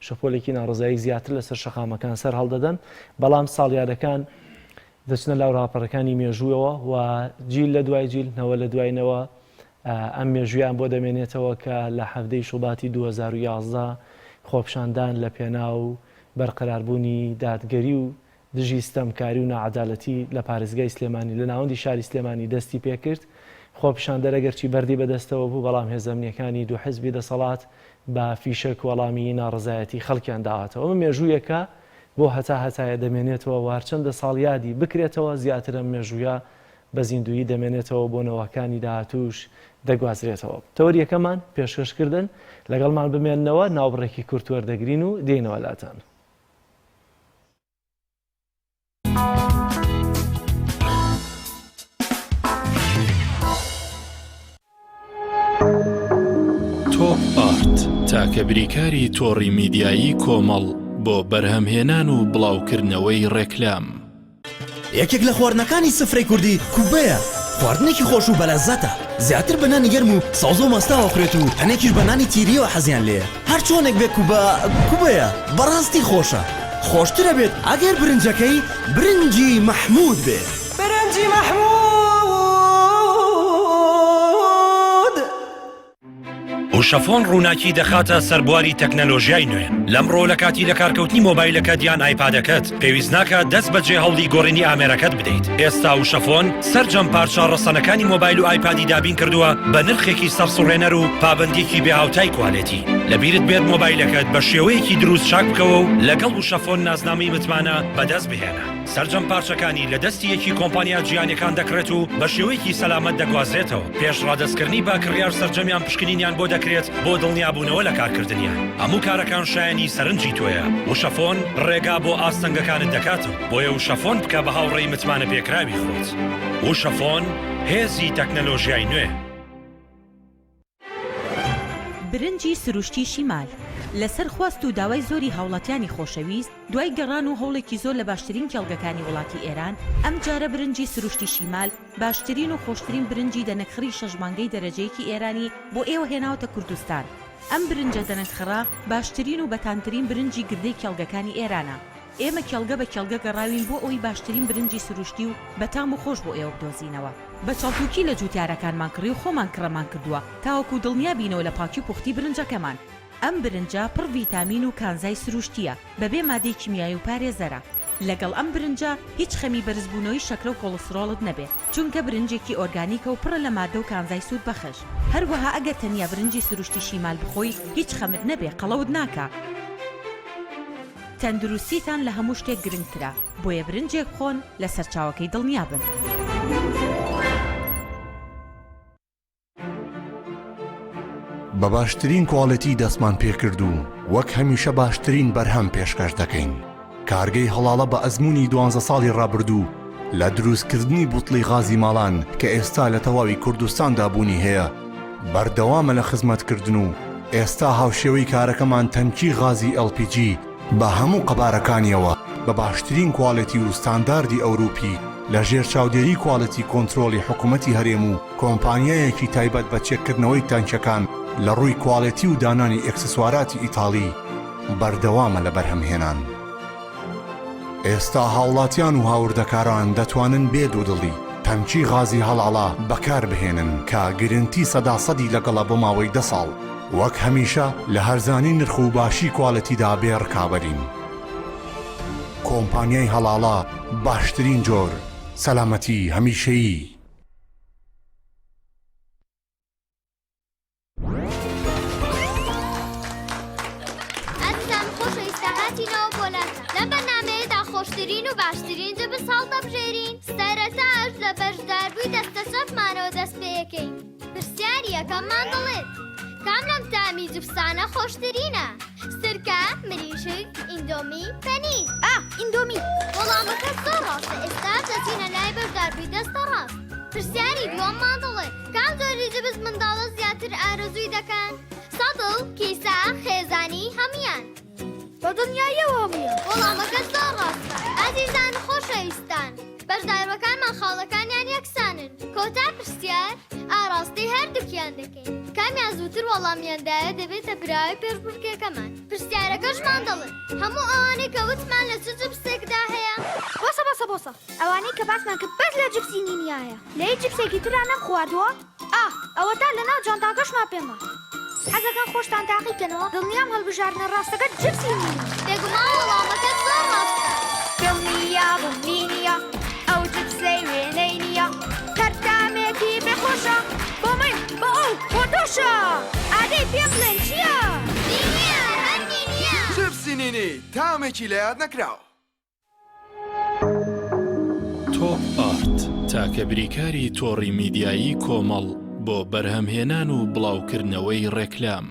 شەپۆلێکی ناڕزایی زیاتر لەسەر شەقامەکان سەر هەڵدەدەن بەڵام ساڵیادەکان دەچنە لاو ڕاپەڕەکانی مێژوویەوە و جیل لە دوای جیل نەوە لە دوایینەوە ئەم مێژویان بۆ دەمێنێتەوە کە لە هەفتەی شوباتی 2011 خۆپیشاندان لە پێناو بەرقەراربوونی دادگەری و دژی ستەمکاری و نەعەدالەتی لە پارێزگای سلێمانی لە ناوەندی شاری سلێمانی دەستی پێکرد خۆپیشاندەر ئەگەرچی بەردی بەدەستەوە بوو بەڵام هێزە ئەمنیەکانی دوو حیزبی دەسەڵات بە فیشەک وەڵامی ناڕزایەتی خەڵکیان داواتەوە ئەمە مێژوویەکە بۆ هەتایە دەمێنێتەوە وارچەندە ساڵیادی بکرێتەوە زیاترە مێژوویە بە زیندویی دەمێنێتەوە بۆ نەوەکانی داهاتوش دەگوازرێتەوە. تەوریەکەمان پێشکەشکردن لەگەڵمان بمێننەوە ناوبڕێکی کورت وەردەگرین و دێنەوە لاتان. تۆپ ئارت تاکە بریکاری تۆڕی میدیایی کۆمەڵ بۆ بەرهەمهێنان و بڵاوکردنەوەی ڕێکلام. یەکێک لە خواردنەکانی سفرەی کوردی کوبەیە. خواردنێکی خۆش و بەلەزەتە. زیاتر بە نانی گەرم و ساوز و مەستاوە خوێت و هەنێکیش بە نانی تیریەوە حەزیان لێیە. هەر چۆنێک بێ کوبەیە بەڕاستی خۆشە. خۆشترە بێت ئەگەر برنجەکەی برنجی مەحموود بێت. برنجی مەحموود وشەفۆن ڕووناکی دەخاتە سەربواری تەکنەلۆژیای نوێ. لەمڕۆ لە کاتی لە کارکەوتنی مۆبایلەکەت یان ئایپادەکەت پێویست ناکە دەست بەجێ هەوڵی گۆڕینی ئامێرەکەت بدەیت. ئێستا وشەفۆن سەرجەم پارچە ڕەسەنەکانی مۆبایل و ئایپادی دابین کردووە بە نرخێکی سەرسوڕێنەر و پابندێکی بێهاوتای کوالێتی. لەبیرت بێت مۆبایلەکەت بە شێوەیەکی دروست چاک بکەوە و لەگەڵ وشەفۆن نازنامەی متمانە بەدەست بهێنە. سەرجەم پارچەکانی لە دەستی یەکی کۆمپانیا جیهانیەکان دەکرێت و بە شێوەیەکی سەلامەت دەگوازرێتەوە. پێش ڕادەستکردنی با کڕیار سەرجەمیان پشکنینیان بۆ دەکرێت بۆ دڵنیابوونەوە لە کارکردنیان. هەموو کارەکان شایانی سەرنجی تۆیە. وشەفۆن ڕێگا بۆ ئاستەنگەکانت دەکاتەوە. بۆیە وشەفۆن بکە بە هاوڕێی متمانە پێکراوی خۆت. وشەفۆن هێزی تەکنەلۆژیای نوێ. برنجی سروشتی شیمال لەسەر خواست و داوای زۆری هاوڵاتیانی خۆشەویست دوای گەڕان و هەوڵێکی زۆر لە باشترین کێڵگەکانی وڵاتی ئێران ئەم جارە برنجی سروشتی شیمال باشترین و خۆشترین برنجی دەنەکخری شەژمانگەی دەرەجەیەکی ئێرانی بۆ ئێوە هێناوتە کوردستان. ئەم برنجە دەنەکخرا باشترین و بەتانترین برنجی گردەی کێڵگەکانی ئێرانە. ئێمە کێڵگە بە کێڵگە گەڕاوین بۆ ئەوی باشترین برنجی سروشتی و بەتام و خۆش بۆ ئێوە بدۆزینەوە. بە چاڵتوکی لە جوتیارەکانمان کڕی و خۆمان کڕەمان کردووە تاوەکو دڵنیا بینەوە لە پاکی و پوختی برنجەکەمان. ئەم برنجە پڕ ڤیتامین و کانزای سروشتیە بەبێ مادەی کیمیایی و پارێزەرە. لەگەڵ ئەم برنجە هیچ خەمی بەرزبوونەوەی شەکرە و کۆڵسترۆڵت نەبێت چونکە برنجێکی ئۆرگانیکە و پڕە لە مادە و کانزای سوود بەخش. هەروەها ئەگەر تەنیا برنجی سروشتی شیمال بخۆی هیچ خەمت نەبێ قەڵەوت ناکە. تەندروستیتان لە هەموو شتێک گرنگترە بۆیە برنجێک خۆن لە سەرچاوەکەی دڵنیا بن. بە باشترین کواڵەتی دەستمان پێکرد و وەک هەمیشە باشترین بەرهەم پێشکەش دەکەین. کارگەی هەڵاڵە بە ئەزمموی 12 ساڵی ڕابردوو لە دروستکردنی بوتڵی غازی ماڵان کە ئێستا لە تەواوی کوردستاندا بوونی هەیە بەردەوامە لە خزمەتکردن و ئێستا هاوشێوەی کارەکەمان تەنکی غازی LPG بە هەموو قەبارەکانیەوە بە باشترین کواڵەتی و ستانداردی ئەوروپی لە ژێر چاودێری کواڵەتی کۆنترۆلی حکوومەتی هەرێم و کۆمپانیایەکی تایبەت بە چێککردنەوەی تانکەکان لە ڕووی کواڵەتی و دانانی ئەکسسواراتی ئیتاڵی بەردەوامە لە بەرهەمهێنان. ئێستا هاوڵاتیان و هاوردەکاران دەتوانن بێ دوودڵی تەنکی غازی هەڵاڵا بەکار بهێنن کە گرنتی 100% لەگەڵە بۆ ماوەی 10 ساڵ. وەک هەمیشە لە هەرزانی نرخ و باشی کواڵەتیدا بێ ڕکابەرین. کۆمپانیای هەڵاڵە باشترین جۆر سەلامەتی هەمیشەیی. خۆشترین و باشترین جبس هەڵدەبژێرین سەرەتا ئەش لە بەشداربووی دەستە شەفمانەوە دەست پێەکەین پرسیاری یەکەممان دەڵێت کام لەم تامی جبسانە خۆشترینە سرکە مریشک ئیندۆمی پەنیر ئیندۆمی وەڵامەکە زۆر ڕاستە ئێستا دەچینە لای بەشداربووی دەستە ڕاست پرسیاری دووەممان دەڵێت کام جۆری جبس منداڵە زیاتر ئارەزووی دەکەن سەدڵ کیسە خێزانی هەمویان بە دنیایەوە هەمویان وەڵامەکە زۆر ڕاستە ئازیزان و خۆشەویستان بەشداربەکانمان خاڵەکانیان یەکسانن کۆتا پرسیار ئاڕاستی هەردووکیان دەکەین کامیان زووتر وەڵامیاندایە دەبێتە براوی پێشبڕکێکەمان پرسیارەکەشمان دەڵێن هەموو ئەوانەی کە وتمان لە چ جبسێکدا هەیە بۆسە ئەوانەی کە باسمان کرد بەس لە جبسی نینیایە لە هیچ جبسێکی ترا نەم خواردووە ئەوە تا لەناو جانتاکەشمان پێما حەزەکان خۆشتان تاقیکەنەوە دڵنیام هەڵبژاردنە ڕاستەکە جبسی نینی بێگومان وەڵامەکە زۆر ڕاستە دڵنیا بنینیە ئەو جبسەی وێنەی نییە کەرتامێکی بێخۆشە بۆ من بۆ ئەو بۆ تۆشە ئادەی پێ بڵێن چییە؟ نینیە هەر نینیە جبسی نینی تامێکی لە یاد نەکراوە تۆپ ئارت تاکە بریکاری تۆڕی میدیایی کۆمەڵ بۆ بەرهەمهێنان و بڵاوکردنەوەی ڕێکلام.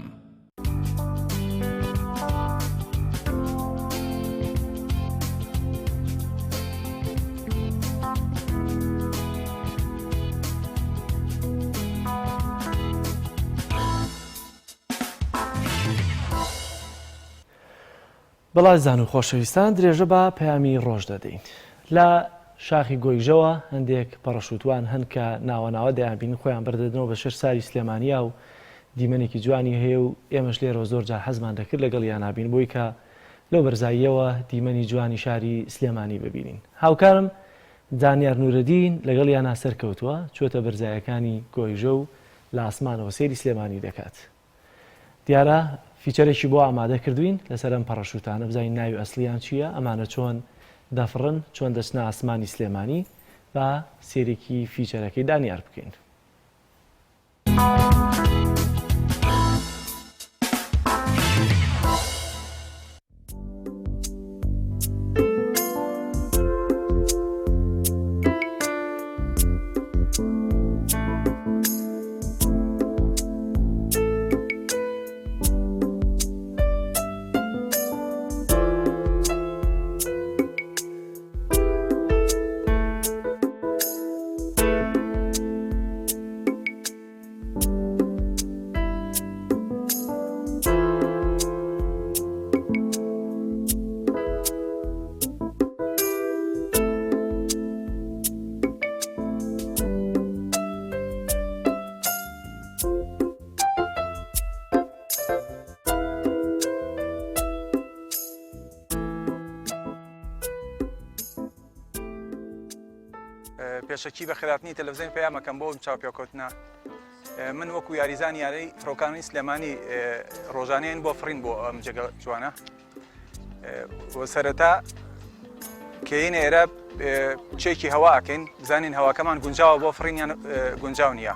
بەڵای زان و خۆشەویستان درێژە بە پەیامی ڕۆژ دەدەین لە شاخی گۆیژەوە هەندێک پەڕەشوتوان هەن کە ناوەناوە دەیانبین خۆیان بەردەدنەوە بە شەر ساری سلێمانیا و دیمەنێکی جوانی هەیە و ئێمەش لێرە زۆر جار حەزمان دەکرد لەگەڵ یان نابین بۆی کە لەو بەرزاییەوە دیمەنی جوانی شاری سلێمانی ببینین. هاوکارم دانیار نورەدین لەگەڵ یانا سەرکەوتووە چۆتە بەرزایەکانی گۆیژە و لە ئاسمانەوە سێری سلێمانی دەکات. دیارە فیچەرێکی بۆ ئامادە کردوین لەسەر ئەم پەڕەشوتانە بزانین ناوی ئەسلیان چییە ئەمانە چۆن دەفڕن چۆن دەچنە ئاسمانی سلێمانی بە سێرێکی فیچەرەکەی دانیار بکەین. پێشەکی بە خراپنی تەلەڤیزیۆن پەیامەکەم بۆ چاوپێکەوتنە من وەکو یاریزانی یارەی فڕۆکانی سلێمانی ڕۆژانەیەن بۆ فرین بۆ ئەم جێگە جوانە سەرەتا کەینە ئێرە چێکی هەوا ئەکەین بزانین هەواکەمان گونجاوە بۆ فرینیان گونجاو نییە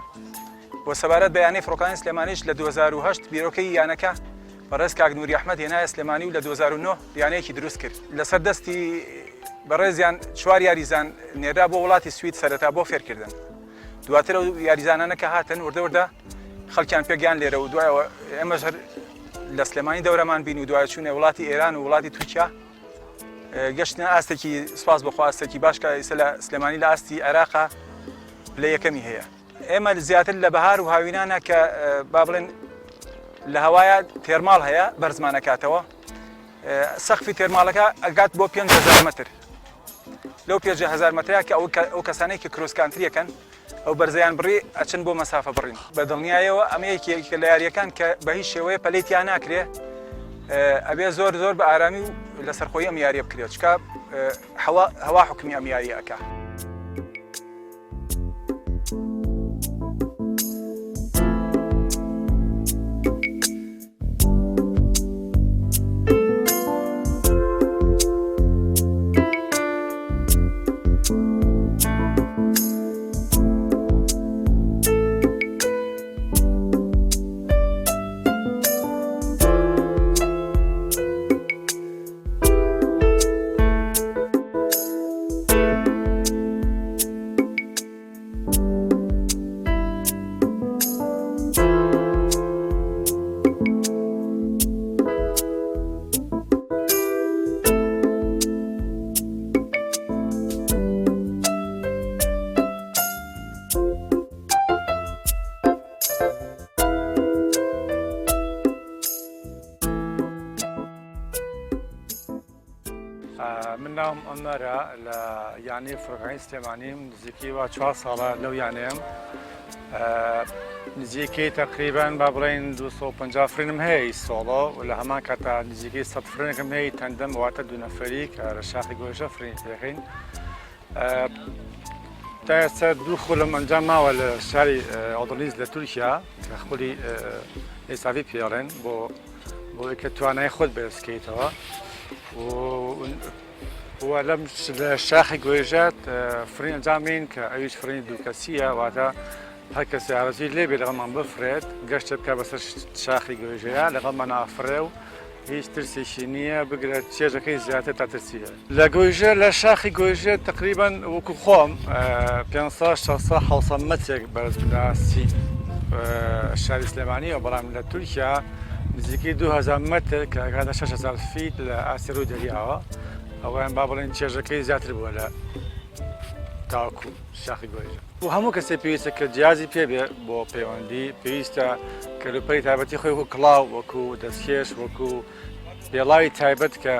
بۆ سەبارەت بەیانەی فڕۆکانی سلێمانیش لە 2008 بیرۆکەی یانەکە بەڕێز کاک نووری ئەحمەد هێنایە سلێمانی و لە 2009 یانەیەکی دروست کرد لەسەر دەستی بەڕێزیان چوار یاریزان نێرا بۆ وڵاتی سوید سەرەتا بۆ فێرکردن دواتر ئەو یاریزانانە کە هاتن وردە خەڵکیان پێگیان لێرە و دوایەوە ئێمەش هەر لە سلێمانی دەورەمان بین و دوای چوونێ وڵاتی ئێران و وڵاتی تورکیا گەشتنە ئاستێکی سوپاس بەخوا ئاستێکی باشکە ئێستا لە سلێمانی لە ئاستی عێراقا پلە یەکەمی هەیە ئێمە زیاتر لە بەهار و هاوینانە کە با بڵێن لە هەوایە تێرماڵ هەیە بەرزمانەکاتەوە سەقفی تێرماڵەکە ئەگات بۆ 5000 مەتر لەو 5000 مەتریا کە ئەو کەسانەی کە کرۆسکانتریەکەن ئەو بەرزەیان بڕی ئەچن بۆ مەسافە بڕین بە دڵنیایەوە ئەمەیەکێکە لە یاریەکان کە بە هیچ شێوەیە پەلەیتیان ناکرێ ئەبێ زۆر بە ئارامی و لە سەرخۆی ئەم یاریە بکرێت چکە هەوا حکمی ئەم یاریە ئەکا من ناوم ئەمەرە لە یانەی فڕۆکەکانی سلێمانیم نزیکی وا 4 ساڵە لەو یانەیەم نزیکەی تقریبان با بڵێن 250 فرینم هەیە سۆڵۆ و لە هەمان کاتا نزیکەی 100 فرینێکم هەیە تەندەم واتە دوو نەفەری کە لە شاخی گۆیژە فرین پێخین تا ئێستا دوو خولم ئەنجام ماوە لە شاری ئۆدڵیز لە تورکیا کە خولی ئێساوی پێڵێن بۆ کە توانای خۆت بەرزکەیتەوە و لەم شاخی گۆیژات فرین ئەنجامین کە ئەویش فرینی دووکەسیە واتە هەر کەس یارەتی لێبێ لەگەڵمان بفرێت گەشتە بکە بەسەر شاخی گۆیژەیە لەگەڵمان نافرێ و هیچ ترسێکی نییە بگرێت چێژەکەی زیاتر تا ترسیە لە گۆیژە لە شاخی گۆیژێت تقریبان وەکو خۆم 500 600 700 مەترێک بەرز لاسی شاری سلێمانیەوە بەڵام لە تورکیا نزیکی 2000 متر کە کاتە 6000 فیت لە ئاسی ڕووی دەریاوە ئەویان با بڵێن چێژەکەی زیاتر بووە لە تاوەکو شاخی گۆیژە و هەموو کەسێک پێویستە کە جیازی پێبێ بۆ پەیوەندی پێویستە کەلوپەری تایبەتی خۆی وەکو کڵاو وەکو دەستکێش وەکو پێڵاوی تایبەت کە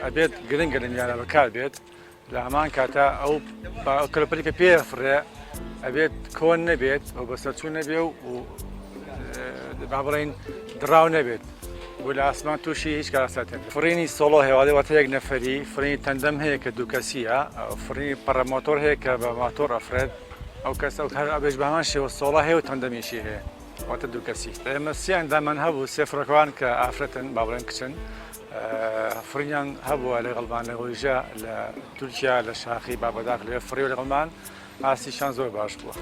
ئەبێت گرنگە لە میانە بەکار بێت لە هەمان کاتە ئەو کەلوپەری کە پێفرێ ئەبێت کۆن نەبێت ئەو بەسەرچوو نەبێ و با بڵێن دراو نەبێت بۆ لە ئاسمان تووشی هیچ کاراساتێن فرینی سۆڵۆ هێواڵێ واتە یەک نەفەری فرینی تەندەم هەیە کە دووکەسیە فرینی پەڕەمۆتۆر هەیە کە بە ماتۆر ئەفرێت ئەو کەس ئەو هەر ئەبێژ بەمان شێوە سۆڵە هەیە و تەندەمیشی هەیە واتە دووکەسی ئێمە سییاندامان هەبوو سێ فڕۆکەوان کە ئافرەتن با بڵێن کچن فرینیان هەبووە لەگەڵمان لە گۆیژە لە تورکیا لە شاخی بابەداخ لێ فڕی لەگەڵمان ئاسیشان زۆر باش بووە.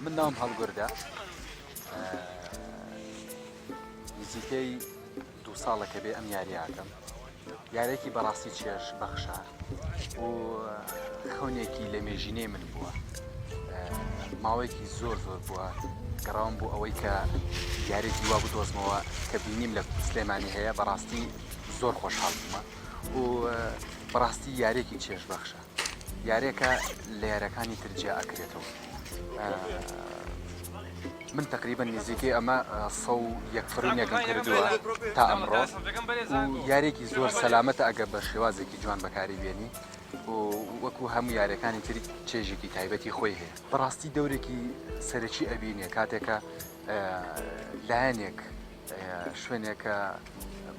من ناوم هەڵگوردا نزیکەی 2 ساڵەکە بێ ئەم یاریاکەم یارێکی بەڕاستی چێژ بەخشە و خەونێکی لە مێژینەی من بووە ماوەیەکی زۆر بووە گەڕاوم بوو ئەوەی کە یارێکی وا بدۆزمەوە کە بینیم لە سلێمانی هەیە بەڕاستی زۆر خۆشحاڵ بوومە و بەڕاستی یارێکی چێژ بەخشە یارێکە لە یارەکانی ترجیا ئەکرێتەوە من تقریبا نزیکەی ئەمە 101 فرینێکم کردووە تا ئەمڕۆ و یارێکی زۆر سەلامەتە ئەگە بە شێوازێکی جوان بەکاری بێنی و وەکو هەموو یارەکانی تری چێژێکی تایبەتی خۆی هەیە بەڕاستی دەورێکی سەرەکی ئەبینێ کاتێکە لایەنێک شوێنێکە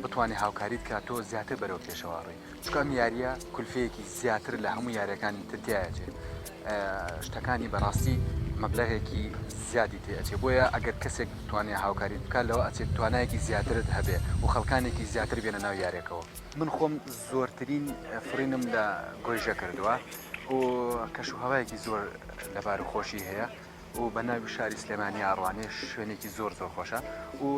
بتوانێت هاوکاریت کە تۆ زیاتر بەرەو پێشەوە ڕێی چکە ئەم یاریە کولفەیەکی زیاتر لە هەموو یارەکانی ترتیایەجێ شتەکانی بەڕاستی مەبلەغێکی زیادی تێئەچێ بۆیە ئەگەر کەسێک توانێت هاوکاریت بکات لەوە ئەچێت توانایەکی زیاترت هەبێ و خەڵکانێکی زیاتر بێنە ناو یارێکەوە من خۆم زۆرترین فرینم لە گۆیژە کردووە و کەشوهەوایەکی زۆر لەبار خۆشی هەیە و بە ناوی شاری سلێمانی ئاڕوانێ شوێنێکی زۆر خۆشە و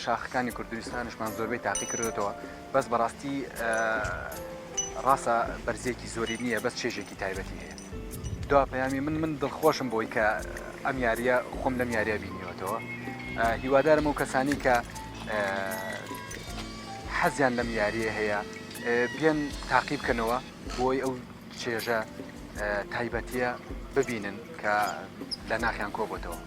شاخەکانی کوردستانیشمان زۆربەی تاقی کردێتەوە بەس بەڕاستی ڕاستە بەرزێکی زۆری نییە بەس چێژێکی تایبەتی هەیە دوا پەیامی من دڵخۆشم بۆی کە ئەم یاریە خۆم لەم یاریە بینیوەتەوە هیوادارم و کەسانی کە حەزیان لەم یاریە هەیە بێن تاقی بکەنەوە بۆی ئەو چێژە تایبەتیە ببینن کە لە ناخیان کۆبووتەوە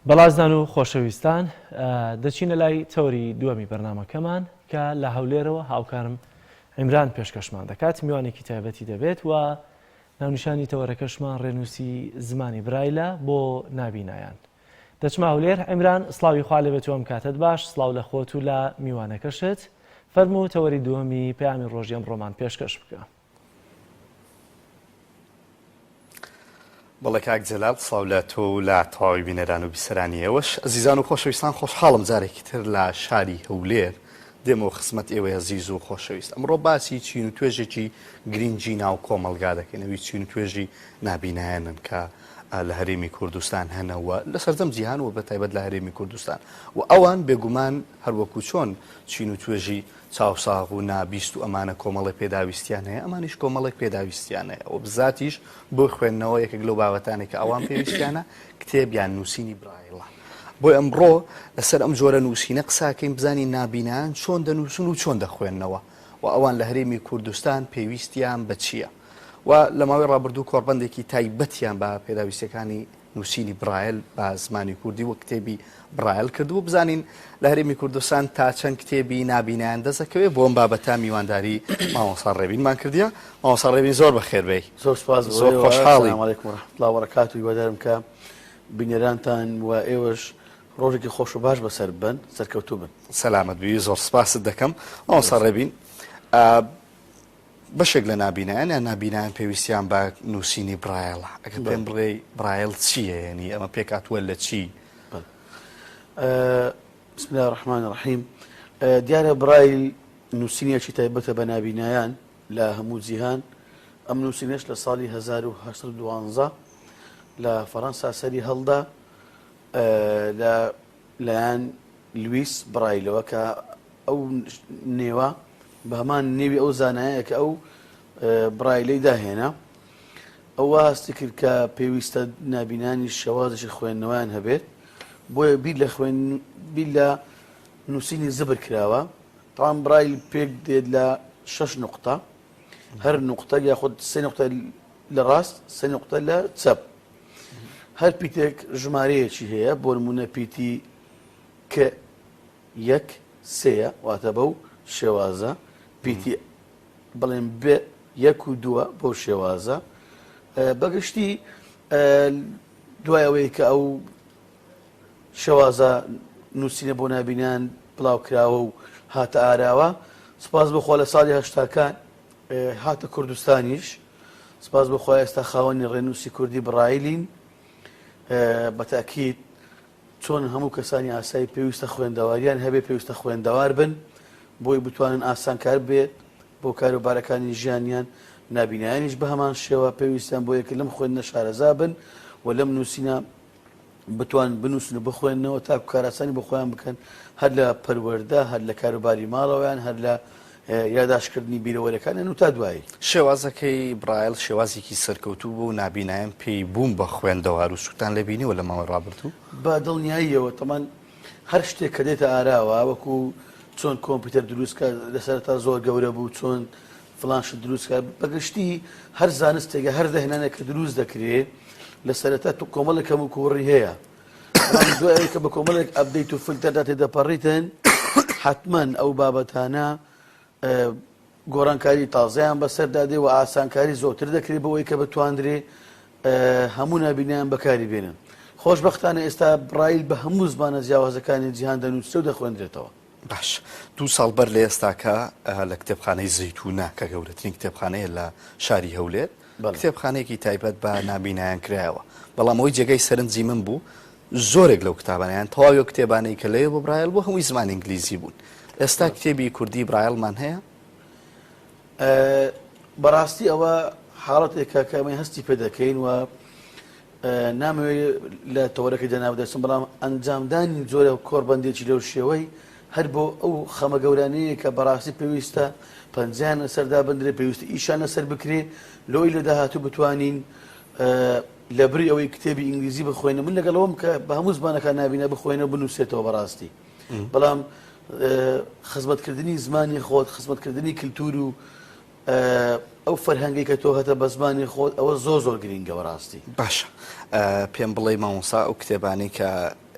بەڵازدان و خۆشەویستان دەچینە لای تەوری دووەمی بەرنامەکەمان کە لە هەولێرەوە هاوکارم عیمران پێشکەشمان دەکات میوانێکی تایبەتی دەبێت و ناونیشانی تەوەرەکەشمان ڕێنووسی زمانی برایلە بۆ نابینایان. دەچمە هەولێر عیمران سڵاوی خوا لەبێت و ئەم کاتت باش سڵاو لە خۆت و لە میوانەکەشت فەرموو تەوەری دووەمی پەیامی ڕۆژی ئەمڕۆمان پێشکەش بکە. بەڵێ کاک جەلال سڵاو لە تۆ و لە تەواوی بینەران و بیسەرانی ئێوەش ئەزیزان و خۆشەویستان خۆشحاڵم جارێکی تر لە شاری هەولێر دێمەوە خزمەت ئێوە عزیز و خۆشەویست. ئەمڕۆ باسی چین و توێژێکی گرنگی ناو کۆمەلگا دەکەینەوەی چین و توێژی نابینایانن کە لە هەرێمی کوردستان هەنەوە لە سەرجەم جیهان و بەتایبەت لە هەرێمی کوردستان و ئەوان بێگومان هەروەکو چۆن چین و توێژی چاوساغ و نابیست و ئەمانە کۆمەڵی پێداویستیان هەیە ئەمانیش کۆمەڵێک پێداویستیان هەیە و بزاتیش بۆ خوێندنەوە یەکێک لەو بابەتانێک کە ئەوان پێویستیانە کتێبیان نووسینی برایڵە. بۆی ئەمڕۆ لەسەر ئەم جۆرە نووسینە قساکەین بزانین نابینان چۆن دەنووسن و چۆن دەخوێندنەوە و ئەوان لە هەرێمی کوردستان پێویستیان بە چییە و لە ماوەی ڕابردوو کۆڕبەندێکی تایبەتیان بە پێداویستەکانی نووسینی برایل بە زمانی کوردی و کتێبی برایل کردو بزانین لە هەرێمی کوردستان تا چەند کتێبی نابینایان دەزەکەوێت بۆ ئەم بابەتە میوانداری مامۆستا ڕێبینمان کردیە. مامۆستا ڕێبین زۆر بەخێر بێی. زۆر سپاس زۆر خۆشحاڵی. ئەسلامو عەلەیکوم وەرەحمەتوڵڵاهی وبەرەکاتوهی وەدارم کە بینەرانتان و ئێوەش ڕۆژێکی خۆش و باش بەسەر بن سەرکەوتوو بن. سەلامەت بوی زۆر سپاست دەکەم. مامۆستا ڕێبین بەشێک لە نابینایان یان نابینایان پێویستیان بە نووسینی برایڵە ئەگە پێم بڵێ برایڵ چییە یعنی ئەمە پێکاتوە لە چی؟ بسم الله الرحمن الرحیم دیارە برایل نووسینێکی تایبەتە بە نابینایان لە هەموو جیهان. ئەم نووسینەش لە ساڵی 1912 لە فەڕەنسا سەری هەڵدا لەلایەن لویس برایلەوە کە ئەو نێوە بە هەمان نێوی ئەو زانایە کە ئەو برایلەی داهێنا ئەوە هەستی کرد کە پێویستە نابینانی شێوازێکی خوێندنەوەیان هەبێت بۆیە بیر لە نووسینی زبر کراوە. تاوان برایل پێک دێت لە 6 نقطە هەر نقطە یاخود 3 نقطە لە ڕاست 3 نقطە لە چەپ. هەر پیتێک ژمارەیەکی هەیە بۆ نمونە پیتی کە 1 3 واتە بەو شێوازە پیتی بڵێن بێ 1 و 2 بۆ شێوازە. بەگشتی دوای ئەوەی کە ئەو شێوازە نووسینە بۆ نابینیان بڵاو کراوە و هاتە ئاراوە سپاس بخوا لە ساڵی هەشتاکان هاتە کوردستانیش سپاس بخوا ئێستا خاوەنی ڕێنووسی کوردی برایلین. بەتاکید چۆن هەموو کەسانی ئاسایی پێویستە خوێندەواریان هەبێ پێویستە خوێندەوار بن بۆی بتوانن ئاسانکار بێت بۆ کاروبارەکانی ژیانیان. نابینایانیش بە هەمان شێوە پێویستیان بۆ یەکە لەم خوێندنە شارەزا بن و لەم نووسینە بتوان بنووسن و بخوێنەوە تاکو کاراسانی بۆ خۆیان بکەن هەر لە پەروەردە هەر لە کاروباری ماڵەوەیان هەر لە یاداشکردنی بیرەوەرەکانیان و تا دوایی. شێوازەکەی برایل شێوازێکی سەرکەوتوو بوو و نابینایان پێی بووم بە خوێندەوار و سووتان لە بینیوە لە ماوەی ڕابردوو بە دڵنیاییەوە تەمان هەر شتێک کە دێتە ئاراوە وەکو چۆن کۆمپیوتەر دروستکە لەسەرتا زۆر گەورە بوو چۆن فڵانش دروستکە بەگشتی هەر زانستێکە هەر دەهێنانێک کە دروست دەکرێت لە سەرەتا تو کۆمەڵێک هەموو کوڕی هەیە دوای کە بە کۆمەڵێک ئەپدەیت و فلتەردا تێدەپەڕیتن حتمەن ئەو بابەتانە گۆڕانکاری تازەیان بەسەردادێ و ئاسانکاری زۆرتر دەکرێت بەوەی کە بتواندرێ هەموو نابینیان بەکاری بێنن. خۆشبەختانە ئێستا برایل بە هەموو زمانە جیاوازەکانی جیهان دەنووسێت و دەخوێنرێتەوە. باش 2 ساڵ بەر لە ئێستاکە لە کتێبخانەی زەیتونە کە گەورەترین کتێبخانەیە لە شاری هەولێر کتێبخانەیەکی تایبەت بە نابینایان کرایەوە بەڵام ئەوەی جێگەی سەرنجی من بوو زۆرێک لەو کتابانیان تەواوی کتێبانەی کە لەیە بۆ برایل بۆ هەمووی زمان ئینگلیزی بوون. ئێستا کتێبی کوردی برایلمان هەیە؟ بەڕاستی ئەوە حاڵەتێکە کە ئەمەی هەستی پێ دەکەین و نامەوێت لە تەوەرەکەی دەناودەچم بەڵام ئەنجامدانی جۆرە کۆڕبەندێکی لەو شێوەی هەر بۆ ئەو خەمە گەورانەیە کە بەڕاستی پێویستە پەنجیان لەسەردا بندرێ پێویستە ئیشان لەسەر بکرێ لۆی لە داهاتوو بتوانین لە بری ئەوەی کتێبی ئینگلیزی بخوێنە من لەگەڵەوەم کە بە هەموو زمانەکان نابینە بخوێنە بنووسێتەوە بەڕاستی بەڵام خزمەتکردنی زمانی خۆت خزمەتکردنی کللتور و ئەو فەرهەنگی کە تۆ هەتە بە زمانی خۆت ئەوە زۆر زۆر گرینگە بەڕاستی. باشە پێم بڵێ مامۆستا ئەو کتێبانی کە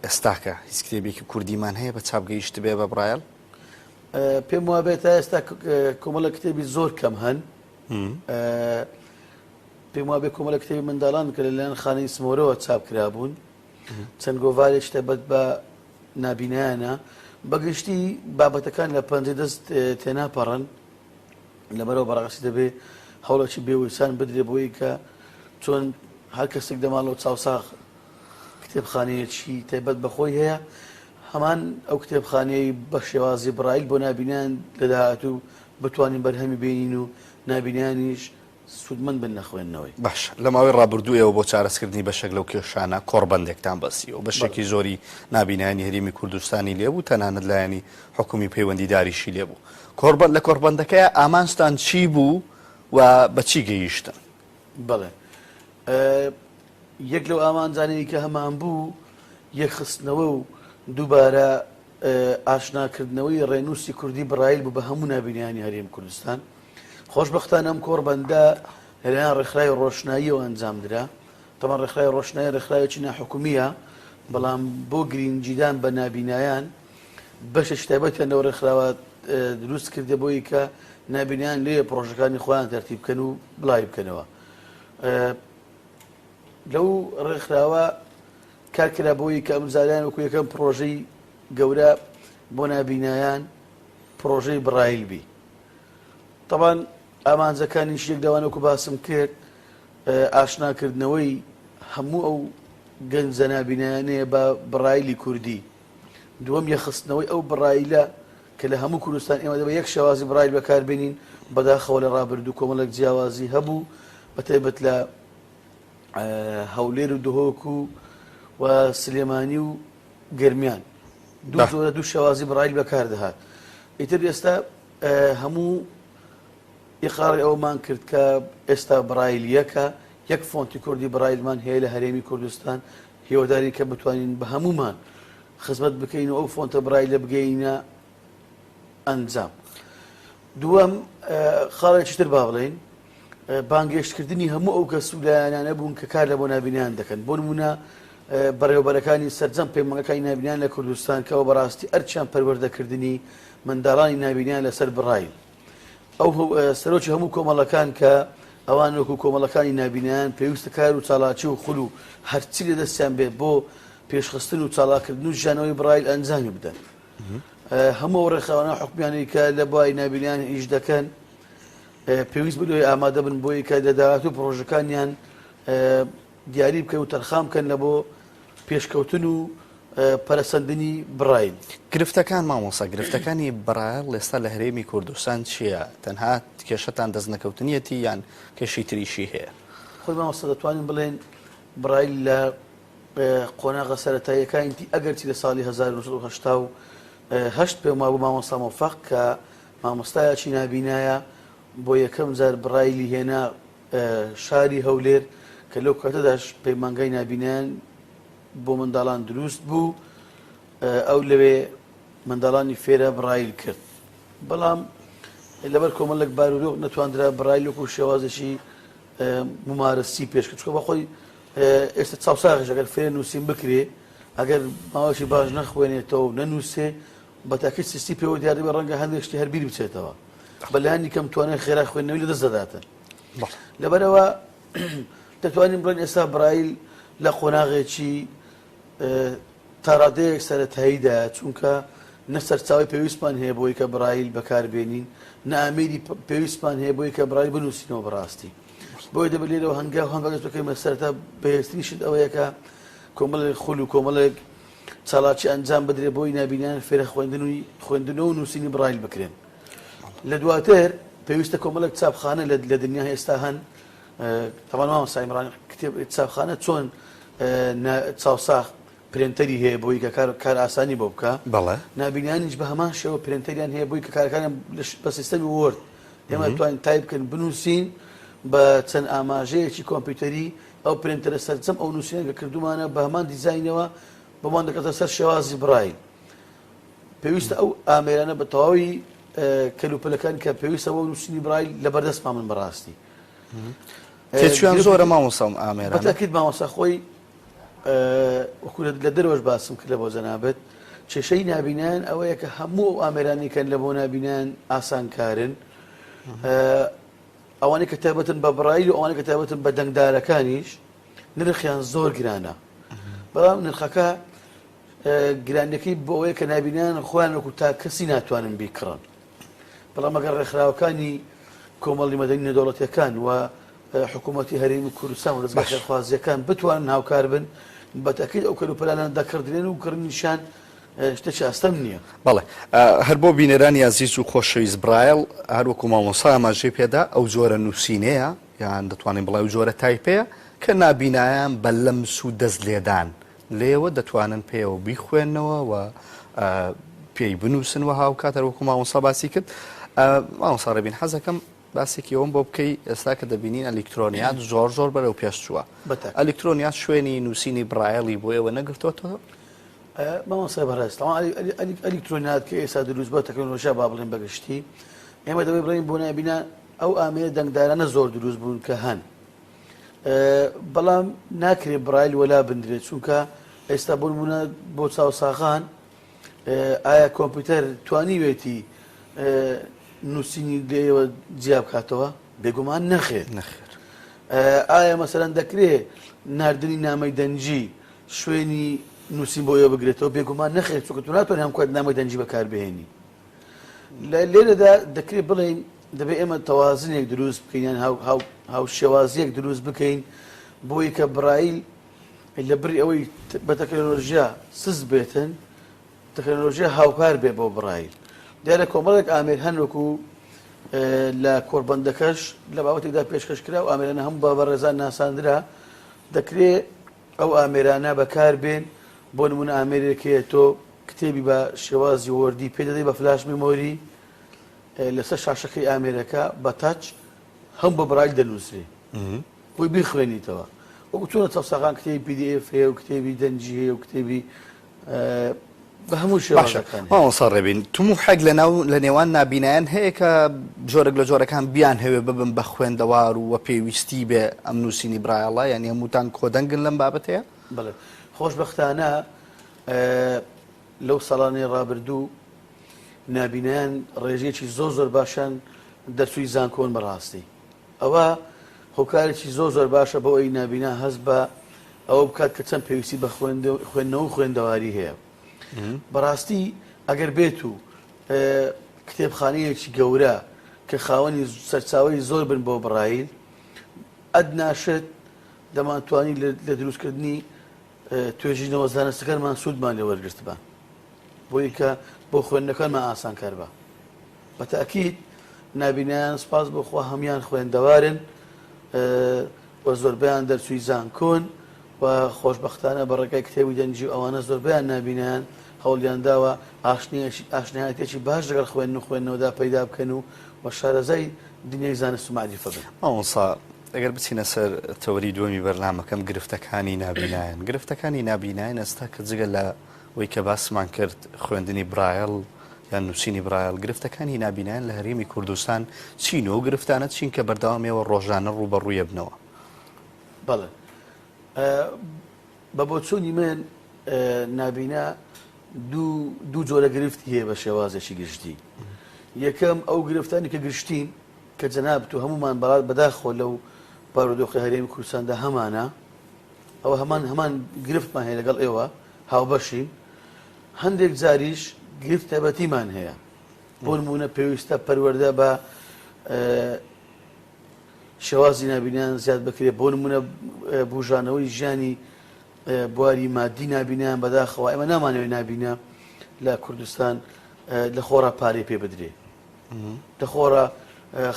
ئێستاکە هیچ کتێبێکی کوردیمان هەیە بە چاپگەیشت بێ بە برایل پێم وابێت تا ئێستا کۆمەڵە کتێبی زۆر کەم هەن پێم وابێت کۆمەڵە کتێبی منداڵان کە لەلایەن خانەی سمۆرەوە چاپکرا بوون چەند گۆڤارێک تایبەت بە نابینایانە بەگشتی بابەتەکان لە پەنجەی دەست تێناپەڕن لەبەرەوە بەڕاستی دەبێ هەوڵێکی بێویسان بدرێ بۆی کە چۆن هەر کەسێک دەماڵەوە چاوساخ کتێبخانەیەکی تایبەت بەخۆی هەیە هەمان ئەو کتێبخانەی بە شێوازی برایل بۆ نابینیان لەداهاتوو بتوانین بەرهەمی بینین و نابینیانیش سوودمەند بن نەخوێندنەوەی باش لە ماوەی ڕابردوویەوە بۆ چارەسکردنی بەشێک لەو کێشانە کۆڕبەندێکتان بەسیەوە بەشێکی زۆری نابینانی هەرێمی کوردستانی لێبوو تەنانەت لایەنی حکومی پەیوەندیداریشی لێبوو لە کۆڕبەندەکەی ئامانجتان چی بوو و بەچی گەیشتن بەڵێ یەک لەو ئامانجانەی کە هەمان بوو یەکخستنەوە و دووبارە ئاشناکردنەوەی ڕێنووسی کوردی برایل بوو بە هەموو نابینیانی هەرێم کوردستان خۆشبەختانە ئەم کۆڕبەندە لەلایەن ڕێکخراوی ڕۆشناییەوە ئەنجامدرا تەمان ڕێکخراوی ڕۆشنایی ڕێکخراوێکی ناحکومیە بەڵام بۆ گرنگجیدان بە نابینایان بەشێک تایبەتیان لەو ڕێکخراوە دروست کردە بۆی کە نابینیان لێ پرۆژەکانی خۆیان تەرتیب بکەن و بڵاوی بکەنەوە لەو ڕێکخراوە کارکرا بۆی کە ئەم زاریان وەکو یەکەم پرۆژەی گەورە بۆ نابینایان پرۆژەی برایل بی طبعاً ئامانجەکانی شێک داوانەوەکو باسم کرد ئاشناکردنەوەی هەموو ئەو گەنجە نابینایانەیە بە برایلی کوردی دووەم یەخستنەوەی ئەو برایلە کە لە هەموو کوردستان ئێمە دەبێت یەک شێوازی برایل بەکاربێنین بەداخەوە لە ڕابردوو کۆمەڵێک جیاوازی هەبوو بەتایبەت لە هەولێر و دهۆک و سلێمانی و گەرمیان دوو شێوازی برایل بەکار دەهات ئیتر ئێستا هەموو ئیقراری ئەومان کرد کە ئێستا برایلیەکە یەک فۆنتی کوردی برایلمان هەیە لە هەرێمی کوردستان هێواداری کە بتوانین بە هەمومان خزمەت بکەین و ئەو فۆنتە برایلە بگەینە ئەنجام دووەم خاڵێکی تر با بڵێن بانگێشتکردنی هەموو ئەو کەس و لایەنانە بوون کە کار لە بۆ نابینیان دەکەن بۆ نمونە بەڕێوەبەرەکانی سەرجەم پەیمانەکانی نابینیان لە کوردستان کەەوە بەڕاستی ئەرچیان پەروەردەکردنی منداڵانی نابینیان لەسەر برایل ئەو سەرۆکی هەموو کۆمەڵەکان کە ئەوان وەکو کۆمەڵەکانی نابینیان پێویستە کار و چالاکی و خول و هەرچی لە دەستیان بێت بۆ پێشخستن و چالاکردن و ژانەوەی برایل ئەنجامی بدەن هەموو ڕێخەوانە حکومیانەی کە لە بۆی نابینیان ئیش دەکەن پێویست بدوی ئامادە بن بۆی کە دەداوات و پرۆژەکانیان دیاری بکەن و تەرخام بکەن لە بۆ پێشکەوتن و پەرەسەندنی برایل گرفتەکان مامۆسا گرفتەکانی برایل ئێستا لە هەرێمی کوردستان چییە تەنها کێشەتان دەست نەکەوتنیەتی یان کێشی تریشی هەیە خۆی مامۆستا دەتوانین بڵێن برایل لە قۆناغە سەرەتاییەکانی ئەگەرچی لە ساڵی 1970 پێم وابوو مامۆستا مۆفەق کە مامۆستایەکی نابینایە بۆ یەکەم جار برایلی هێنا شاری هەولێر کە لەو کاتەداش پەیمانگای نابینیان بۆ منداڵان دروست بوو ئەو لەوێ منداڵانی فێرە برایل کرد بەڵام لەبەر کۆمەڵێک بارودۆخ نەتواندرا برایل وەکو شێوازێکی ممارەسی پێشکرد چکە بەخۆی ئێستا چاوساغش ئەگەر فێر نووسین بکرێ ئەگەر ماوەشی باش نەخوێنێتەوە و نەنووسێ بە تاکید سیستی پێوە دیاری بە ڕەنگە هەندێک شتی هەربیر بچێتەوە بەلایانی کەم توانێت خێرا خوێندنەوەی لە دەست دەداتن لەبەرەوە دەتوانین بڵێن ئێستا برایل لە قۆناغێکی تاڕادەیەک سەرەتاییدا چونکە نەسەرچاوی پێویستمان هەیە بۆی کە برایل بەکاربێنین نەئامێری پێویستمان هەیە بۆی کە برایل بنووسینەوە بەڕاستی بۆی دەبێت لێرەوە هەنگاو هەنگاو بکەین سەرەتا بەهێزترینشت ئەوەیە کە کۆمەڵێک خول و کۆمەڵێک چالاکی ئەنجام بدرێ بۆی نابینیان فێرە خوێندنەوە و نووسینی برایل بکرێن لە دواتر پێویستە کۆمەڵێک چاپخانە لە دنیا هێستا هەن تەمان مامۆستا ئیمران کتێب چاپخانە چۆن چاوساخ پرێنتەری هەیە بۆی کە کار ئاسانی بۆ بکە نابینیانیش بە هەمان شێوە پرێنتەریان هەیە بۆی کە کارەکانیان بە سیستەمی وۆرد ئێمە دەتوانین تایپ بکەن بنووسین بە چەند ئاماژەیەکی کۆمپیوتەری ئەو پرێنتەرە سەرجەم ئەو نووسینە کە کردومانە بە هەمان دیزاینەوە بۆمان دەکاتە سەر شێوازی برایل پێویستە ئەو ئامێرانە بە تەواوی کەلوپەلەکان کە پێویستە بۆ نووسینی برایل لە بەردەستمان من بەڕاستی تێچویان زۆرە مامۆستا ئامێرانە بەتاکید مامۆستا خۆی وەکو لە دەرەوەش باسم کرد لە بۆ جەنابەت کێشەی نابینان ئەوەیە کە هەموو ئامێرانی کەن لە بۆ نابینان ئاسانکارن ئەوانەی کە تایبەتن بە بڕایل و ئەوانەی کە تایبەتن بە دەنگدارەکانیش نرخیان زۆر گرانە بەڵام نرخەکە گرانەکەی بۆ ئەوەیە کە نابینان خۆیان وەکو تا کەسی ناتوانن بیکڕن بەڵام ئەگەر ڕێکخراوەکانی کۆمەڵی مەدەنی نێودەوڵەتیەکان و حکوومەتی هەرێمی کوردستان و دەستگا خێرخوازیەکان بتوانن هاوکار بن بەتەکید ئەو کەلوپەلانە دەکردرێن و کردنیشان شتێکی ئاستەم نییە. بەڵێ هەر بۆ بینەرانی عزیز و خۆشەویست برایڵ هەروەکو مامۆستا ئاماژەی پێدا ئەو جۆرە نووسینەیە یان دەتوانین بڵێ ئەو جۆرە تایپەیە کە نابینایان بە لەمس و دەست لێدان لێوە دەتوانن پێوە بیخوێنەوە و پێی بنووسن و هاوکات هەروەکو مامۆستا باسی کرد مامۆستا ڕێبین حەزەکەم باسێکی ئەوم بۆ بکەی ئێستا کە دەبینین ئەلکترۆنیات زۆر بەرەو پێشچووە ئەلکترۆنیات شوێنی نووسینی برایڵی بۆ ئێوە نەگرتوەوە مامۆستا بەڕاست ئەلکترۆنیات کە ئێستا دروست بۆ تەکنۆلۆژیا با بڵێن بەگشتی ئێمە دەبێت بڵێن بۆ نابینە ئەو ئامێرە دەنگدارانە زۆر دروست بوون کە هەن بەڵام ناکرێت برایل وەلا بندرێت چونکە ئێستا بۆ نمونە بۆ چاوساغان ئایا کۆمپیوتەر توانیوێتی نووسینی لێوە جیا بکاتەوە بێگومان نەخێت ئایا مەسەرەن دەکرێت ناردنی نامەی دەنجی شوێنی نووسین بۆ ئێوە بگرێتەوە بێگومان نەخێت چونکە تو ناتوانێت هەم کات نامەی دەنجی بەکاربهێنی لێرەدا دەکرێت بڵێن دەبێت ئێمە تەوازنێک دروست بکەین هاوشێوازیەک دروست بکەین بۆی کە برایل لە بری ئەوەی بە تەکنۆلۆژیا سز بێتن تەکنۆلۆژیا هاوکار بێ بۆ برایل دیارە کۆمەڵێک ئامێر هەن وەکو لە کۆربەندەکەش لە باوەتێکدا پێشکەشکرا و ئامێرانە هەموو بە بەڕێزان ناساندرا دەکرێت ئەو ئامێرانە بەکار بێن بۆ نمونە ئامێرێکەیە تۆ کتێبی بە شێوازی وەردی پێ دەدەی بە فلاش میمۆری لەسەر شاشەکەی ئامێرەکە بە تاچ هەم بە برایل دەنووسێ بۆی بیخوێنیتەوە وەکو چۆنە چەساغان کتێبی PDF هەیە و کتێبی دەنجی هەیە و کتێبی بە هەموو شێوازەکان مامۆستا ڕێبین تومو حەگ لە نێوان نابینایان هەیە کە جۆرێک لە جۆرەکان بیان هەوێ ببن بە خوێندەوار و پێویستی بێ ئەم نووسینی برایڵە یعنی هەمووتان کۆدەنگن لەم بابەتەیە بڵێ خۆشبەختانە لەو ساڵانەی ڕابردوو نابینایان ڕێژەیەکی زۆر باشن دەرچووی زانکۆن بەڕاستی ئەوە هۆکارێکی زۆر باشە بۆ ئەوی نابینا هەست بە ئەوە بکات کە چەند پێویستی بە خوێندنەوە و خوێندەواری هەیە بەڕاستی ئەگەر بێت و کتێبخانەیەکی گەورە کە خاوەنی سەرچاوی زۆر بن بۆ برایل ئەدناشت دەمانتوانی لە دروستکردنی توێژینەوە زانستەکانمان سوودمان لێ وەرگرت بە بۆی کە بۆ خوێندنەکانمان ئاسانکار بە بە تاکید نابینایان سپاس بۆخوا هەمان خوێندەوارن و زۆربیان دەرچووی زانکۆن و خۆشبەختانە بە ڕێگای کتێبی دەنجی ئەوانە زۆربیان نابینیان هەوڵیان داوە ئاشنایەتێکی باش لەگەڵ خوێندن و خوێندنەوەدا پەیدا بکەن و شارەزای دنیای زانست و معریفە بن. مامۆستا ئەگەر بچینە سەر تەوەری دووەمی بەرنامەکەم گرفتەکانی نابینایان گرفتەکانی نابینایان ئێستا کە جگە لە وەی کە باسمان کرد خوێندنی برایڵ یان نووسینی برایڵ گرفتەکانی نابینایان لە هەرێمی کوردستان چین و گرفتانە چین کە بەردەوامەوە ڕۆژانە ڕوبەڕوویە بنەوە. بەڵێ بە بۆچوونی من نابینا دوو جۆرە گرفتی هەیە بە شێوازێکی گشتی یەکەم ئەو گرفتانی کە گشتین کە جەناب تو هەمومان بەداخۆ لەو بارودۆخی هەرێمی کوردستاندا هەمانە ئەوە هەمان گرفتمان هەیە لەگەڵ ئێوە هاوبەشین هەندێک جاریش گرفت تایبەتیمان هەیە بۆ نمونە پێویستە پەروەردە بە شێوازی نابینیان زیاد بکرێت بۆ نمونە بژانەوەی ژیانی بواری مادی نابینیان بەداخەوە ئێمە نامانەوەی نابینە لە کوردستان لە خۆڕا پارەی پێ بدرێ لە خۆڕا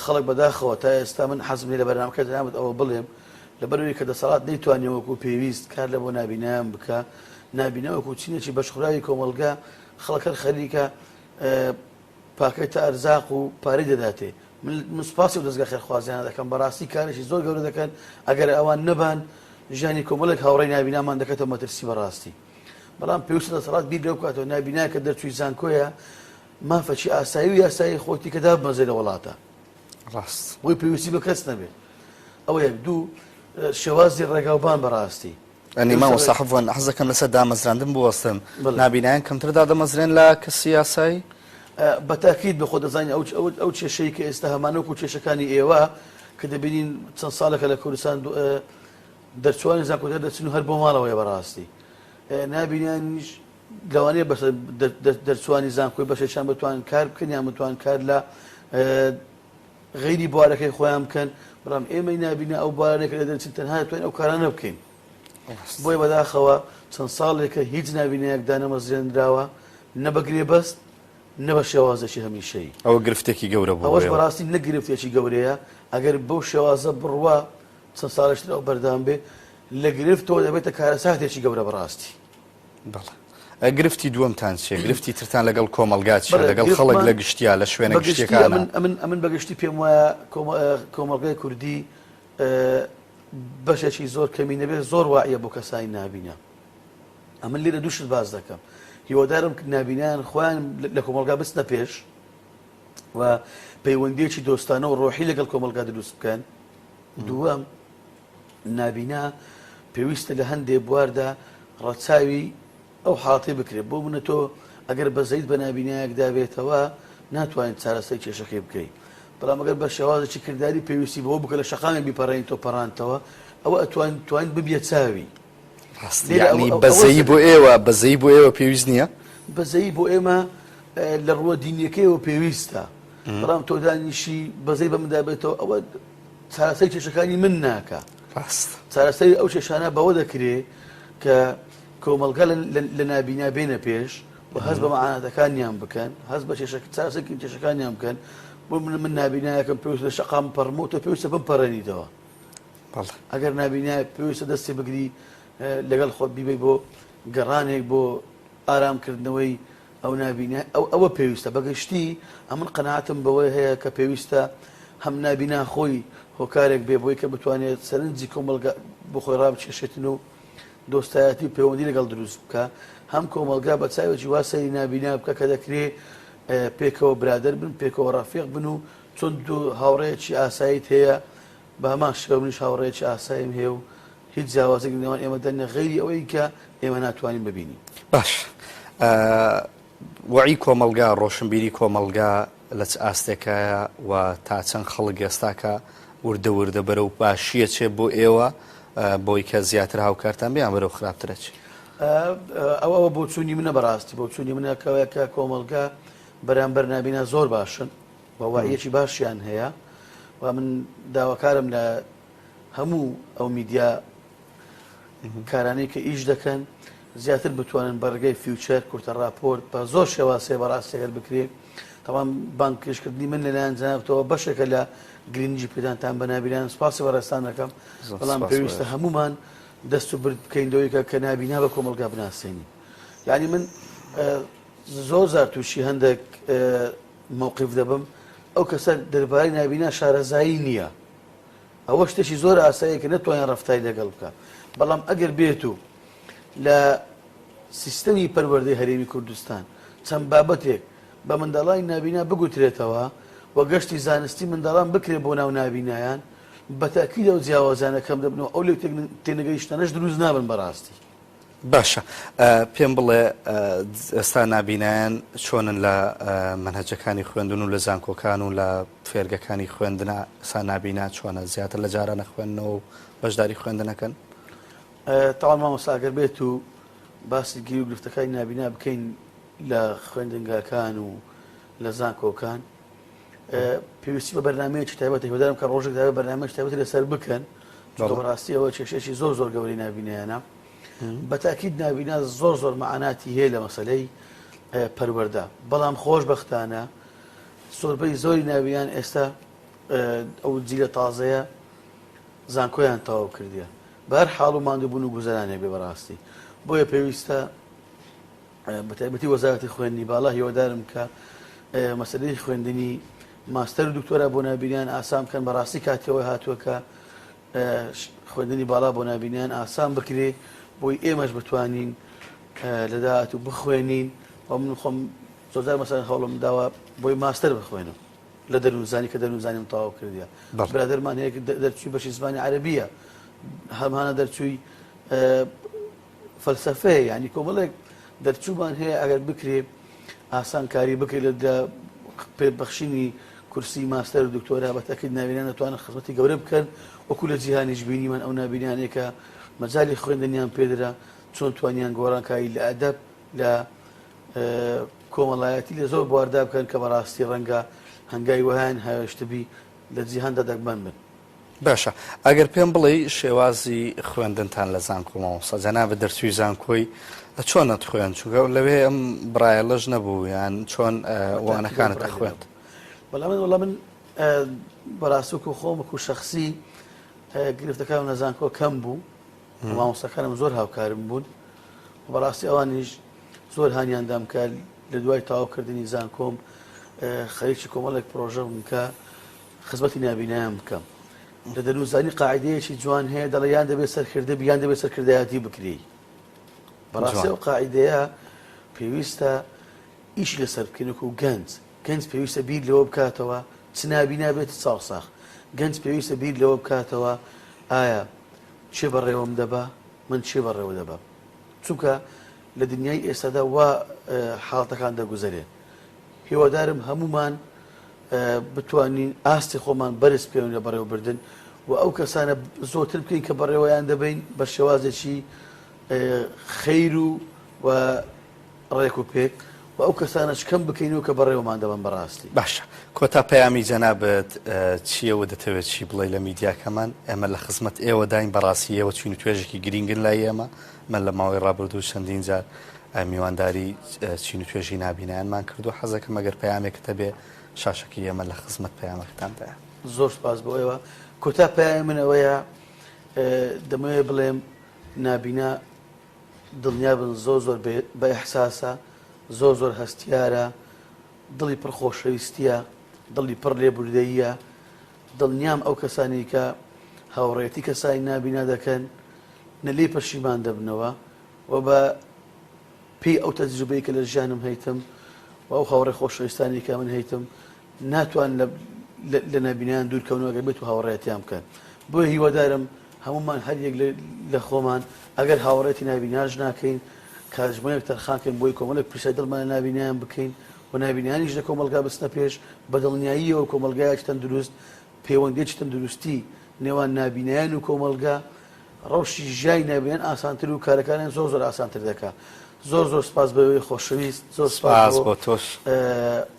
خەڵک بەداخەوە تا ئێستا من حەزم لێ لە بەرنامەکە دەنامێت ئەوە بڵێم لەبەرەوەی کە دەسەڵات نەیتوانێت وەکو پێویست کار لە بۆ نابینایان بکە نابینە وەکو چینێکی بەشخوراوی کۆمەلگا خەڵکە خەریکە پاکەی تا ئەرزاق و پارەی دەداتێ من سوپاسی و دەستگا خێرخوازیانە دەکەم بەڕاستی کارێکی زۆر گەورە دەکەن ئەگەر ئەوان نەبان ژیانی کۆمەڵێک هاوڕێی نابینامان دەکەتەوە مەترسی بەڕاستی بەڵام پێویستە دەسەڵات بیر لەو کاتەوە نابینای کە دەرچووی زانکۆیە مافەچی ئاسایی و یاسایی خۆتی کە دابمەزێ لە وڵاتە ڕاست بۆی پێویستی بە کەس نەبێت ئەوە یەک دوو شێوازی ڕێگاوبان بەڕاستی ئەنی مامۆستا حەفوان حەز دەکەم لەسەر دامەزراندن بوەستم نابینایان کەمتر دادەمەزرێن لە کەسی یاسایی بەتاکید بە خۆ دەزانانی ئەو کێشەی کە ئێستا هەمانەوەکو کێشەکانی ئێوە کە دەبینین چەند ساڵێکە لە کوردستان دەرچوانی زانکۆتەر دەچن و هەر بۆ ماڵەوەی بەڕاستی نابینیانیش لەوانەیە بەس دەرچوانی زانکۆی بەشێکیان بتوان کار بکەن یان بتوان کار لە غەیری بوارەکەی خۆیان بکەن بەڵام ئێمەی نابینە ئەو بوارانێک لە دەرچین تەنها دەتوانین ئەو کارانە بکەین بۆی بەداخەوە چەند ساڵێکە هیچ نابینەیەک دانەمەزرێنراوە نەبەگرێ بەست نە بە شێوازێکی هەمیشەیی ئەوە گرفتێکی گەورە بوو ئەوەش بەڕاستی نەگرفتێکی گەورەیە ئەگەر بەو شێوازە بڕوا چەند ساڵشتر ئەو بەردام بێ لە گرفتەوە دەبێتە کارەساتێکی گەورە بەڕاستی گرفتی دووەمتان چێ گرفتی ترتان لەگەڵ کۆمەلگات لەگەڵ خەڵک لە گشتیا لە شوێنە گشتەکانە ئەمن بەگشتی پێم وایە کۆمەلگای کوردی بەشێکی زۆر کەمی نەبێت زۆر واعیە بۆ کەسانی نابینە ئەمن لێرە دووشت باز دەکەم هیوادارم نابینیان خۆیان لە کۆمەلگا بستنە پێش و پەیوەندیەکی دۆستانە و ڕۆحی لەگەڵ کۆمەلگا دروست بکەن دووەم نابینا پێویستە لە هەندێک بواردا ڕەچاوی ئەو حاڵەتی بکرێت بۆ منە تۆ ئەگەر بەزەیت بە نابینایەکدا بێتەوە ناتوانین چارەسەری کێشەکەی بکەیت بەڵام ئەگەر بە شێوازێکی کردداری پێویستی بەوە بکە لە شەقامی بیپەڕین تۆ پەڕانتەوە ئەوە ئەتوانین ببیە چاوی بەزەیی بۆ ئێوە بەزەیی بۆ ئێوە پێویست نییە بەزەیی بۆ ئێمە لە ڕووە دینیەکەیەوە پێویستە بەڵام تۆ دانیشی بەزەی بە مندا بێتەوە ئەوە چارەسەری کێشەکانی من ناکە چارەسەری ئەو کێشانە بەوە دەکرێت کە کۆمەلگا لە نابینا بێنە پێش و هەست بە مەعانەتەکانیان بکەن هەست بە چارەسەری کێشەکانیان بکەن بۆ من نابینایەکەم پێویستە لە شەقام پەڕمەوە تۆ پێویستە بمپەڕێنیتەوە ئەگەر نابینایە پێویستە دەستی بگری لەگەڵ خۆت بیبەی بۆ گەڕانێک بۆ ئارامکردنەوەی ئەو نابینە ئەوە پێویستە بەگشتی ئەمن قەناعەتم بەوەی هەیە کە پێویستە هەم نابینا خۆی هۆکارێک بێ بۆی کە بتوانێت سەرنجی کۆمەلگا بۆ خۆی ڕابچێشێتن و دۆستایەتی و پەیوەندی لەگەڵ دروست بکە هەم کۆمەلگا بە چاوێکی واسەی نابینا بکە کە دەکرێت پێکەوە برادر بن پێکەوە ڕافیق بن و چۆن دوو هاوڕێیەکی ئاساییت هەیە بە هەمان شێوە منیش هاوڕێیەکی ئاسایم هەیە و هیچ جیاوازێک نێوان ئێمە دەنە غەیری ئەوەی کە ئێمە ناتوانین ببینی باش وعی کۆمەلگا ڕۆشنبیری کۆمەلگا لە چ ئاستێکایە و تا چەند خەڵک ئێستاکە وردە وردە بەرەو باشیە چێ بۆ ئێوە بۆی کە زیاتر هاوکارتان بێیان بەرەو خراپترە چی ئەوە بۆ چوونی منە بەڕاستی بۆ چوونی منەکەوەیە کە کۆمەلگا بەرامبەر نابینە زۆر باشن بە وایەکی باشیان هەیە و من داواکارم لە هەموو ئەو میدیا کارانەی کە ئیش دەکەن زیاتر بتوانن بەڕگەی فیوچەر کورتە راپۆرت بە زۆر شێواسێ بەڕاستیەگەر بکرێت تەوام بانکشکردنی من لەلایەن جانابەتەوە بەشێکە لە گرنگی پێدانتان بە نابینان سپاسی بەڕێستان دەکەم بەڵام پێویستە هەمومان دەست و برد بکەینەوەی کە نابینا بە کۆمەلگا بناسیێنی یعنی من زۆر زار تووشی هەندێک مووقیف دەبم ئەو کەسە دەربارەی نابینا شارەزایی نییە ئەوە شتێکی زۆر ئاساییە کە نەتوانین ڕەفتای لەگەڵ بکە بەڵام ئەگەر بێت و لە سیستەمی پەروەردەی هەرێمی کوردستان چەند بابەتێک بە منداڵانی نابینا بگوترێتەوە و گەشتی زانستی منداڵان بکرێت بۆ ناو نابینایان بەتاکید ئەو جیاوازانە کەم دەبنەوە ئەو لێ تێنەگەیشتانەش دروست نابن بەڕاستی باشە پێم بڵێ ئێستا نابینایان چۆنن لە منهەجەکانی خوێندن و لە زانکۆکان و لە فێرگەکانی خوێندنە ئێستا نابینا چۆنە زیاتر لە جارانە خوێندنەوە و بەشداری خوێندنەکەن تاوان مامۆستاگەر بێت و باسی گیر و گرفتەکانی نابینا بکەین لە خوێندنگاکان و لە زانکۆکان پێویستی بە بەرنامەیەکی تایبەتە هیوادارم کە ڕۆژێک داوای بەرنامەیەکی تایبەتی لەسەر بکەن چونکە بەڕاستی ئەوە کێشەیەکی زۆر زۆر گەورەی نابینایانە بەتاکید نابینا زۆر زۆر مەعاناتی هەیە لە مەسەلەی پەروەردە بەڵام خۆشبەختانە زۆربەی زۆری نابینان ئێستا ئەو جیلە تازەیە زانکۆیان تەواو کردیە بە هەر حاڵ و ماندووبوون و گوزەرانێک بێ بەڕاستی بۆیە پێویستە بەتایبەتی وەزارەتی خوێندنی باڵا هیوادارم کە مەسەلەی خوێندنی ماستەر و دکتۆرە بۆ نابینیان ئاسان بکەن بەڕاستی کاتەوەی هاتووە کە خوێندنی باڵا بۆ نابینیان ئاسان بکرێ بۆی ئێمەش بتوانین لە داهاتوو بخوێنین و من خۆم زۆرجار مەسەلەن هەوڵم داوە بۆی ماستەر بخوێنم لە دەروونزانی کە دەروونزانیم تەواو کردیە برادەرمان هەیە کە دەرچووی بەشی زمانی عەرەبیە هەمانە دەرچووی فەلسەفەیە یعنی کۆمەڵێک دەرچوومان هەیە ئەگەر بکرێ ئاسانکاری بکرێت لە پێبەخشینی کورسی ماستەر و دکتۆرا بە تاکید نابینان دەتوانن خزمەتی گەورە بکەن وەکو لە جیهانیش بینیمان ئەو نابینانەیە کە مەجای خوێندنیان پێدرا چۆن توانیان گۆڕانکاری لە ئەدەب لە کۆمەڵایەتی لە زۆر بواردا بکەن کە بەڕاستی ڕەنگە هەنگای وهیان هاوێشتبی لە جیهاندا دەگمەن بن. باشە ئەگەر پێم بڵێ شێوازی خوێندنتان لە زانکۆ مامۆستا جەنابە دەرچووی زانکۆی چۆن نەتخوێن چووکە لەوێ ئەم برایەڵەژ نەبوو یان چۆن وانەکانت خوێند؟ وەڵام من بەڕاستوک و خۆم وەکو شەخسی گرفتەکان لە زانکۆ کەم بوو مامۆستاکانم زۆر هاوکارم بوون بەڕاستی ئەوانیش زۆر هانیاندام کە لە دوای تەواوکردنی زانکۆم خەریکی کۆمەڵێک پرۆژە بووم کە خزمەتی نابینایان بکەم لە دەنووزانی قاعیدەیەکی جوان هەیە دەڵێ یان دەبێت سەرکردە بیان دەبێت سەرکردایەتی بکری بەڕاستی ئەو قاعیدەیە پێویستە ئیش لەسەر بکەنێک و گەنج پێویستە بیر لەوە بکاتەوە چ نابینا بێت ساڵساخ گەنج پێویستە بیر لەوە بکاتەوە ئایا چێ بەڕێوەم دەبا من چێ بەڕێوە دەبا چونکە لە دنیای ئێستادا وا حاڵەتەکان دەگوزارێ هیوادارم هەمومان بتوانین ئاستی خۆمان بەرز پێون لە بەڕێوەبردن و ئەو کەسانە زۆرتر بکەین کە بەڕێوەیان دەبین بە شێوازێکی خەیر و ڕێک و پێک و ئەو کەسانەش کەم بکەینەوە کە بەڕێوەمان دەبن بەڕاستی. باشە کۆتا پەیامی جەنابەت چیەوە دەتەوێت چی بڵێ لە میدیاکەمان ئێمە لە خزمەت ئێوە داین بەڕاستی ئێوە چین و توێژێکی گرنگن لای ئێمە من لە ماوەی ڕابردوو چەندین جار میوانداری چین و توێژی نابینایانمان کردو حەزەکەم ئەگەر پەیامێکتە بێ شاشەکی ئێمە لە خزمەت پەیامەکەتاندایە. زۆر سپاس بۆەوە کۆتا پەیامی من ئەوەیە دەمەوێت بڵێم نابینا دڵنیا بن زۆر بە ئەحساسە زۆر هەستیارە دڵی پڕ خۆشەویستیە دڵی پڕ لێبوردەییە دڵنیام ئەو کەسانی کە هاوڕێتی کەسانی نابینا دەکەن نەلێ پەشیمان دەبنەوە و بە پێی ئەو تەجروبەی کە لە ژیانم هەیتم و ئەو هاوڕێ خۆشەویستانی کە من هەیتم ناتوان لە نابینیان دوورکەونەوە ئەگەر بێت و هاوڕێتیان بکەن بۆ هیوادارم هەمومان هەر یەک لە خۆمان ئەگەر هاوڕێتی نابیناش ناکەین کاتژمەیەک تەرخانکەین بۆی کۆمەڵێک پرسیای دڵمان لە نابینیان بکەین و نابینیانیش لە کۆمەلگا بستنە پێش بە دڵنیاییەوە کۆمەلگایەکی تەندروست پەیوەندیەکی تەندروستی نێوان نابینیان و کۆمەلگا ڕەوشی ژیای نابینیان ئاسانتر و کارەکانیان زۆر ئاسانتر دەکات. زۆر سپاس بەوەی خۆشەویست زۆر سپاس بۆ تۆش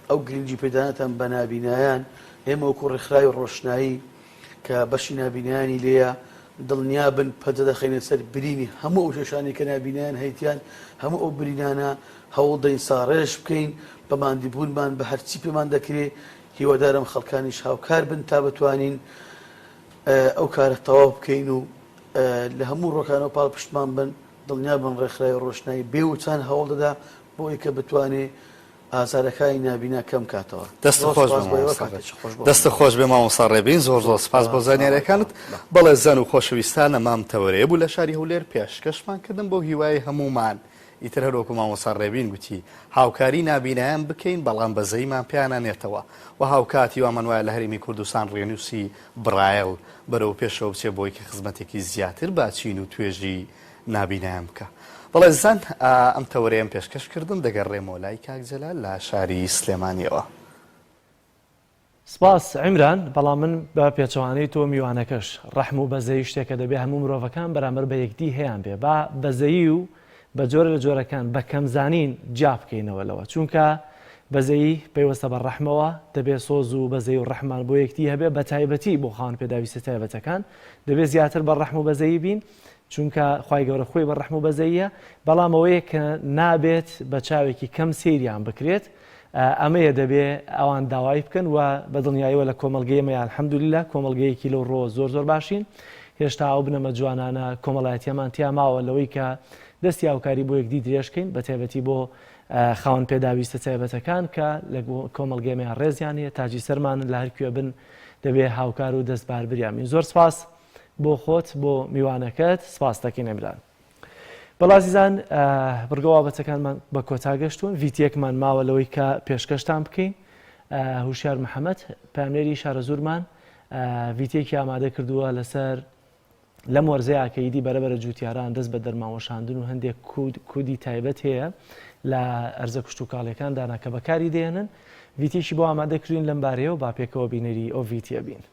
ئەو گرنگی پێدانەتان بە نابینایان ئێمە وەکو ڕێکخراوی ڕۆشنایی کە بەشی نابینیانی لێیە دڵنیا بن پەجە دەخەینە سەر برینی هەموو ئەو شێشانی کە نابینیان هەیتیان هەموو ئەو برینانە هەوڵ دەین ساڕێژ بکەین بە ماندیبوونمان بە هەرچی پێمان دەکرێت هیوادارم خەڵکانیش هاوکار بن تا بتوانین ئەو کارە تەواو بکەین و لە هەموو ڕۆکانەوە پاڵ پشتمان بن دڵنیا بن ڕێکخراوی ڕۆشنایی بێوچان هەوڵ دەدا بۆی کە بتوانێت ئازارەکانی نابینا کەم کاتەوە. دەستە خۆش بێ مامۆستا ڕێبین زۆر سپاس بۆ زانیاریەکانت بەڵێ زەن و خۆشەویستانە مام تەوەرەیە بوو لە شاری هەولێر پێشکەشمان کردن بۆ هیوای هەمومان ئیتر هەروەکو مامۆستا ڕێبین گوتی هاوکاری نابینایان بکەین بەڵام بەزەیمان پیانانێتەوە و هاوکاتی وامان وایە لە هەرێمی کوردستان ڕێنووسی برایڵ بەرەو پێشەوە بچێ بۆی کە خزمەتێکی زیاتر باچین و توێژی نابینایان بکە. بەڵێ زەن ئەم تەوەرەیەم پێشکەشکردن دەگەڕێمەوە لای کاکجەلال لە شاری سلێمانیەوە. سپاس عیمران بەڵام من بە پێچەوانەی تۆ میوانەکەش ڕەحم و بەزەیی شتێکە دەبێ هەموو مرۆڤەکان بەرامبەر بە یەکدی هەیەیان بێ با بەزەیی و بە جۆرە لە جۆرەکان بە کەمزانین جا بکەینەوە لەوە چونکە بەزەیی پێوەستە بە ڕەحمەوە دەبێت سۆز و بەزەی و ڕەحمان بۆ یەکدی هەبێ بە تایبەتی بۆ خاوەن پێداویستە تایبەتەکان دەبێت زیاتر بە ڕەحم و بەزەیی بین چونکە خوای گەورە خۆی بە ڕەحم و بەزەییە بەڵام ئەوەیە کە نابێت بە چاوێکی کەم سێریان بکرێت ئەمەیە دەبێ ئەوان داوای بکەن و بە دڵنیاییەوە لە کۆمەلگەیەمەیان الحەمدوللیلا کۆمەلگەیەکی لەو ڕۆ زۆر باشین هێشتا ئەو بنەمە جوانانە کۆمەڵایەتیەمان تیا ماوە لەوەی کە دەستی هاوکاری بۆ یەکدی درێژکەین بە تایبەتی بۆ خاوەن پێداویستە تایبەتەکان کە لە کۆمەلگەیەمەیان ڕێزیان هەیە تاجی سەرمان لە هەرکوێ بن دەبێ هاوکار و دەستبار بریامین زۆر سپاس بۆ خۆت بۆ میوانەکەت سپاس دەکەین ئەمیران. بەڵازیزان بڕگە بابەتەکانمان بە کۆتا گەشتوون ڤیدیۆکمان ماوە لەوەی کە پێشکەشتان بکەین هوشیار محەممەد پامنێری شارە زورمان ڤیدیۆکی ئامادە کردووە لەسەر لەم وەرزەیە کە ئیدی بەرەبەرە جوتیاران دەست بە دەرماوەشاندن و هەندێک کودی تایبەت هەیە لە ئەرزە کشت و کاڵیەکاندانا کە بەکاری دێنن ڤیتیشی بۆ ئامادەکردین لەم بارەیەوە با پێکەوە بینەری ئەو ڤیتیە بین.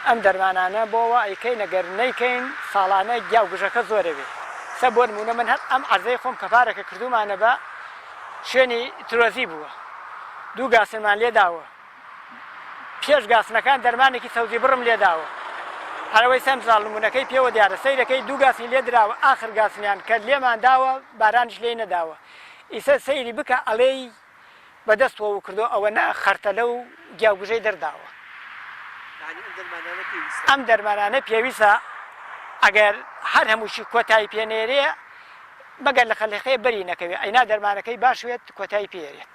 ئەم دەرمانانە بۆەوە ئەیکەی نەگەر نەیکەین ساڵانە گیاو گژەکە زۆرە بێ سە بۆ نمونە من هەر ئەم عەرزەی خۆم کەپارێکە کردومانە بە شوێنی ترۆزی بووە 2 گاسنمان لێداوە پێش گاسنەکان دەرمانێکی سەوزی بڕم لێداوە هەرەوەی سەم ساڵ نمونەکەی پێوە دیارە سەیرەکەی 2 گاسی لێ دراوە ئاخر گاسنیان کە لێمان داوە بارانش لێ نەداوە ئیسە سەیری بکە ئەڵێی بەدەستەوە کردو ئەوە نە خەرتەلە و گیاوگژەی دەرداوە ئەم دەرمانانە پێویستە ئەگەر هەر هەمووشی کۆتایی پێنێرێ بەگەر لە خەلقەیە بەری نەکەوێت ئەینا دەرمانەکەی باشوێت کۆتایی پێێرێت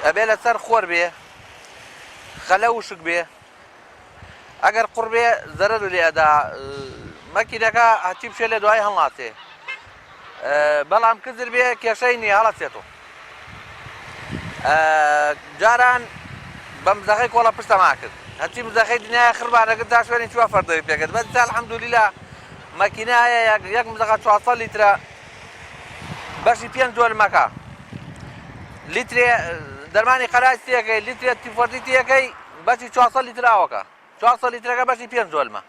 ئەبێ لەسەر خۆر بێ خەلە وشک بێ ئەگەر قوڕ بێ زەرەر لێدا مەکینەکە هەچی بشێ لە دوای هەڵاتێ بەڵام کزر بێ کێشەی نیە هەڵەچێتەوە جاران بە مزەخەی کۆڵە پشتەما کرد هەچی مزەخەی دنیای خربانەکرد تا شوێنی چوە فەردەوی پێکرد بەس الحەمدولیلا مەکینایە یەک مزەخە 400 لیترە بەشی 5 جۆلمەکە لیترێ دەرمانی قەراسیەکەی لیترێت تیفۆرتیتیەکەی بەشی 400 لیتر ئاوەکە 400 لیترەکە بەشی 5 جۆلمە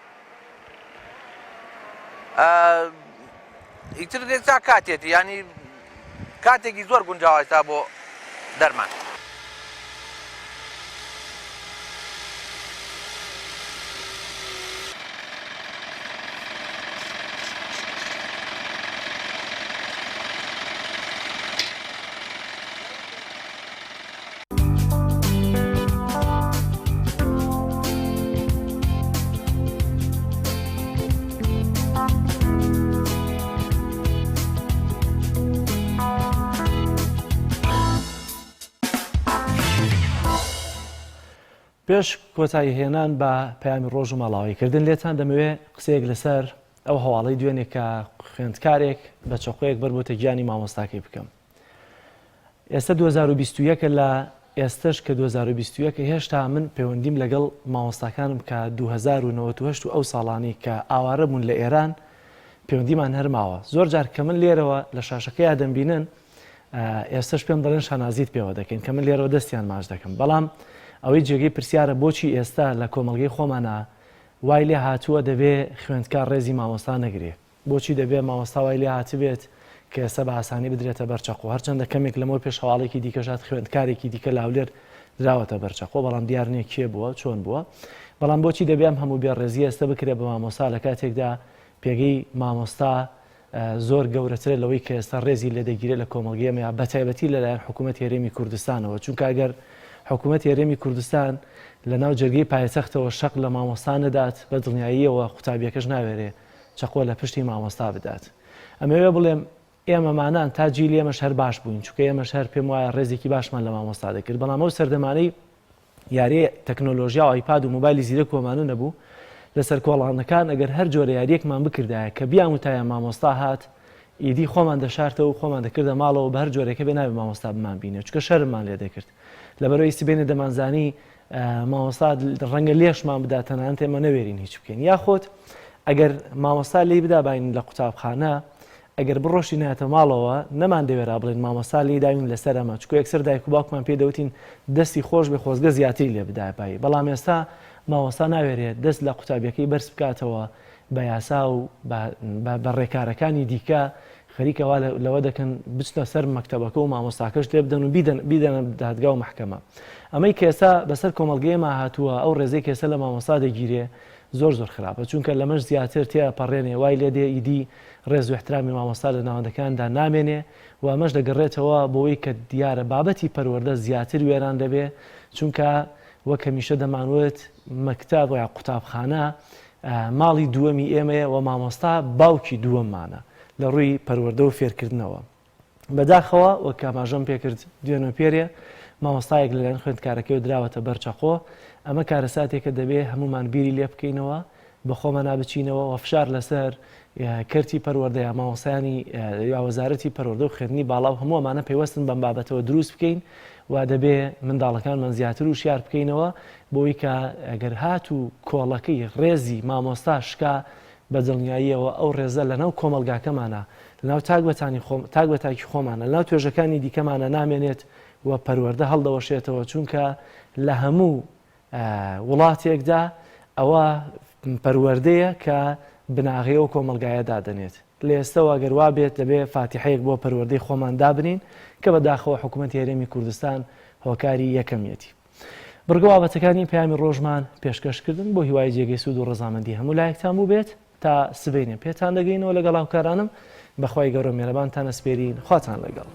ئیتر دێستا کاتێتی ینی کاتێکی زۆر گونجاوایستا بۆ دەرمان پێش کۆتایی هێنان بە پەیامی ڕۆژ و ماڵاویکردن لێتان دەمەوێت قسەیەک لەسەر ئەو هەواڵەی دوێنێک کە خوێندکارێک بە چۆقەیەک بەربۆتە گیانی مامۆستاکەی بکەم. ئێستا 2021 لە ئێستش کە 2021 هێشتا من پەیوەندیم لەگەڵ مامۆستاکانم کە 2098 و ئەو ساڵانی کە ئاوارە بوون لە ئێران پەیوەندیمان هەرماوە. زۆر جار کە من لێرەوە لە شاشەکەی دەمبینن ئێستش پێم دەڵێن شانازیت پێوە دەکەین کە من لێرەوە دەستیان ماچ دەکەم. بەڵام ئەوەی جێگەی پرسیارە بۆچی ئێستا لە کۆمەڵگەی خۆمانە وای لێ هاتووە دەبێ خوێندکار ڕێزی مامۆستا نەگرێ بۆچی دەبێ مامۆستا وای لێ هاتبێت کە ئێستا بە ئاسانی بدرێتە بەرچەقۆ هەرچەندە کەمێک لەمەوە پێش هەواڵێکی دیکەشات خوێندکارێکی دیکە لاولێر دراوەتە بەرچەقۆ بەڵام دیار نییە کێ بووە چۆن بووە بەڵام بۆچی دەبێم هەموو بێ ڕێزی ئێستا بکرێ بە مامۆستا لە کاتێکدا پێگەی مامۆستا زۆر گەورەترە لەوەی کە ئێستا ڕێزی لێ دەگیرێت لە کۆمەڵگەیەمە بە تایبەتی لەلایەن حکوومەت هێرێمی کوردستانەوە چونکە ئەگەر حکوومەت هێرێمی کوردستان لە ناو جەرگەی پایتەختەوە شەق لە مامۆستا نەدات بە دڵنیاییەوە قوتابیەکەش ناوێرێ چەقۆ لە پشتی مامۆستا بدات ئەمەوێ بڵێم ئێمەمانان تا جیلی ئێمەش هەر باش بووین چونکە ئێمەش هەر پێم وایە ڕێزێکی باشمان لە مامۆستا دەکرد بەڵام ئەو سەردەمانەی یاری تەکنۆلۆژیا و ئایپاد و موبایلی زیرە کۆمانە نەبوو لەسەر کۆڵانەکان ئەگەر هەر جۆرە یاریەکمان بکردایە کە بیاموتایە مامۆستا هات ئیدی خۆمان دەشارتەوە و خۆمان دەکردە ماڵەوە بە هەر جۆرێکە بێ ناوێ مامۆستا بمان بینێ چونکە شەرممان لێ دەکرد لەبەرەوەی سبێنێ دەمانزانی مامۆستا ڕەنگە لێشمان بدات تەنانەت ئێمە نەوێرین هیچ بکەین یاخۆت ئەگەر مامۆستا لێی بدا باین لە قوتابخانە ئەگەر بڕۆشی نایەتە ماڵەوە نەمان دەوێرا بڵێن مامۆستا لێی داوین لەسەر ئەمە چکۆ یەکسەر دایک و باوکمان پێدەوتین دەستی خۆش بێ خۆزگە زیاتری لێ بدایپایی بەڵام ئێستا مامۆستا ناوێرێت دەست لە قوتابیەکەی بەرز بکاتەوە بە یاسا و بە ڕێکارەکانی دیکە خەریکەوا لەوە دەکەن بچنە سەر مەکتەبەکە و مامۆستاکەش لێ بدەن و بیدەنە دادگا و محکەمە ئەمەی کێسا بەسەر کۆمەڵگەیەمە هاتووە ئەو ڕێزەی کێسە لە مامۆستا دەگیرێ زۆر خراپە چونکە لەمەش زیاتر تێ پەڕێنێ وای لێ دێ ئیدی ڕێز و احترامی مامۆستا لە ناوەندەکاندا نامێنێ و ئەمەش دەگەڕێتەوە بۆەوەی کە دیارە بابەتی پەروەردە زیاتر وێران دەبێ چونکە وەک هەمیشە دەمانوێت مەکتەب یا قوتابخانە ماڵی دووەمی ئێمەیە و مامۆستا باوکی دووەممانە لە ڕووی پەروەردە و فێرکردنەوە بەداخەوە وەک ئاماژەم پێکرد دوێنە پێرێ مامۆستایەک لەلایەن خوێندکارەکەی دراوەتە بەرچەقۆ ئەمە کارەساتێکە دەبێ هەمومان بیری لێ بکەینەوە بەخۆمە نابچینەوە و فشار لەسەر کەرتی پەروەردە یا مامۆستایانی یا وەزارەتی پەروەردە و خوێندنی باڵاو هەمووەمانە پێوەستن بەم بابەتەوە دروست بکەین و دەبێ منداڵەکانمان زیاتر و شیار بکەینەوە بۆی کە ئەگەر هات و کۆڵەکەی ڕێزی مامۆستا شکا بە دڵنیاییەوە ئەو ڕێزە لەناو کۆمەلگاکەمانە لەناو تاکبەتاکی خۆمانە لەناو توێژەکانی دیکەمانە نامێنێت و پەروەردە هەڵدەوەشێتەوە چونکە لە هەموو وڵاتێکدا ئەوە پەروەردەیە کە بناغەیە و کۆمەلگایە دادەنێت لە ئێستەوە ئەگەر وا بێت دەبێ فاتیحەیەک بۆ پەروەردەی خۆمان دابنین کە بەداخەوە حکوومەتی هەرێمی کوردستان هۆکاری یەکەمیەتی بڕگە بابەتەکانی پەیامی ڕۆژمان پێشکەشکردن بۆ هیوای جێگەی سوود و ڕەزامەندی هەموو لایەکتان بوو بێت تا سبەینێ پێتان دەگەینەوە لەگەڵ هاوکارانم بەخوای گەورە مێرەبانتان ئەسپێرین خواتان لەگەڵ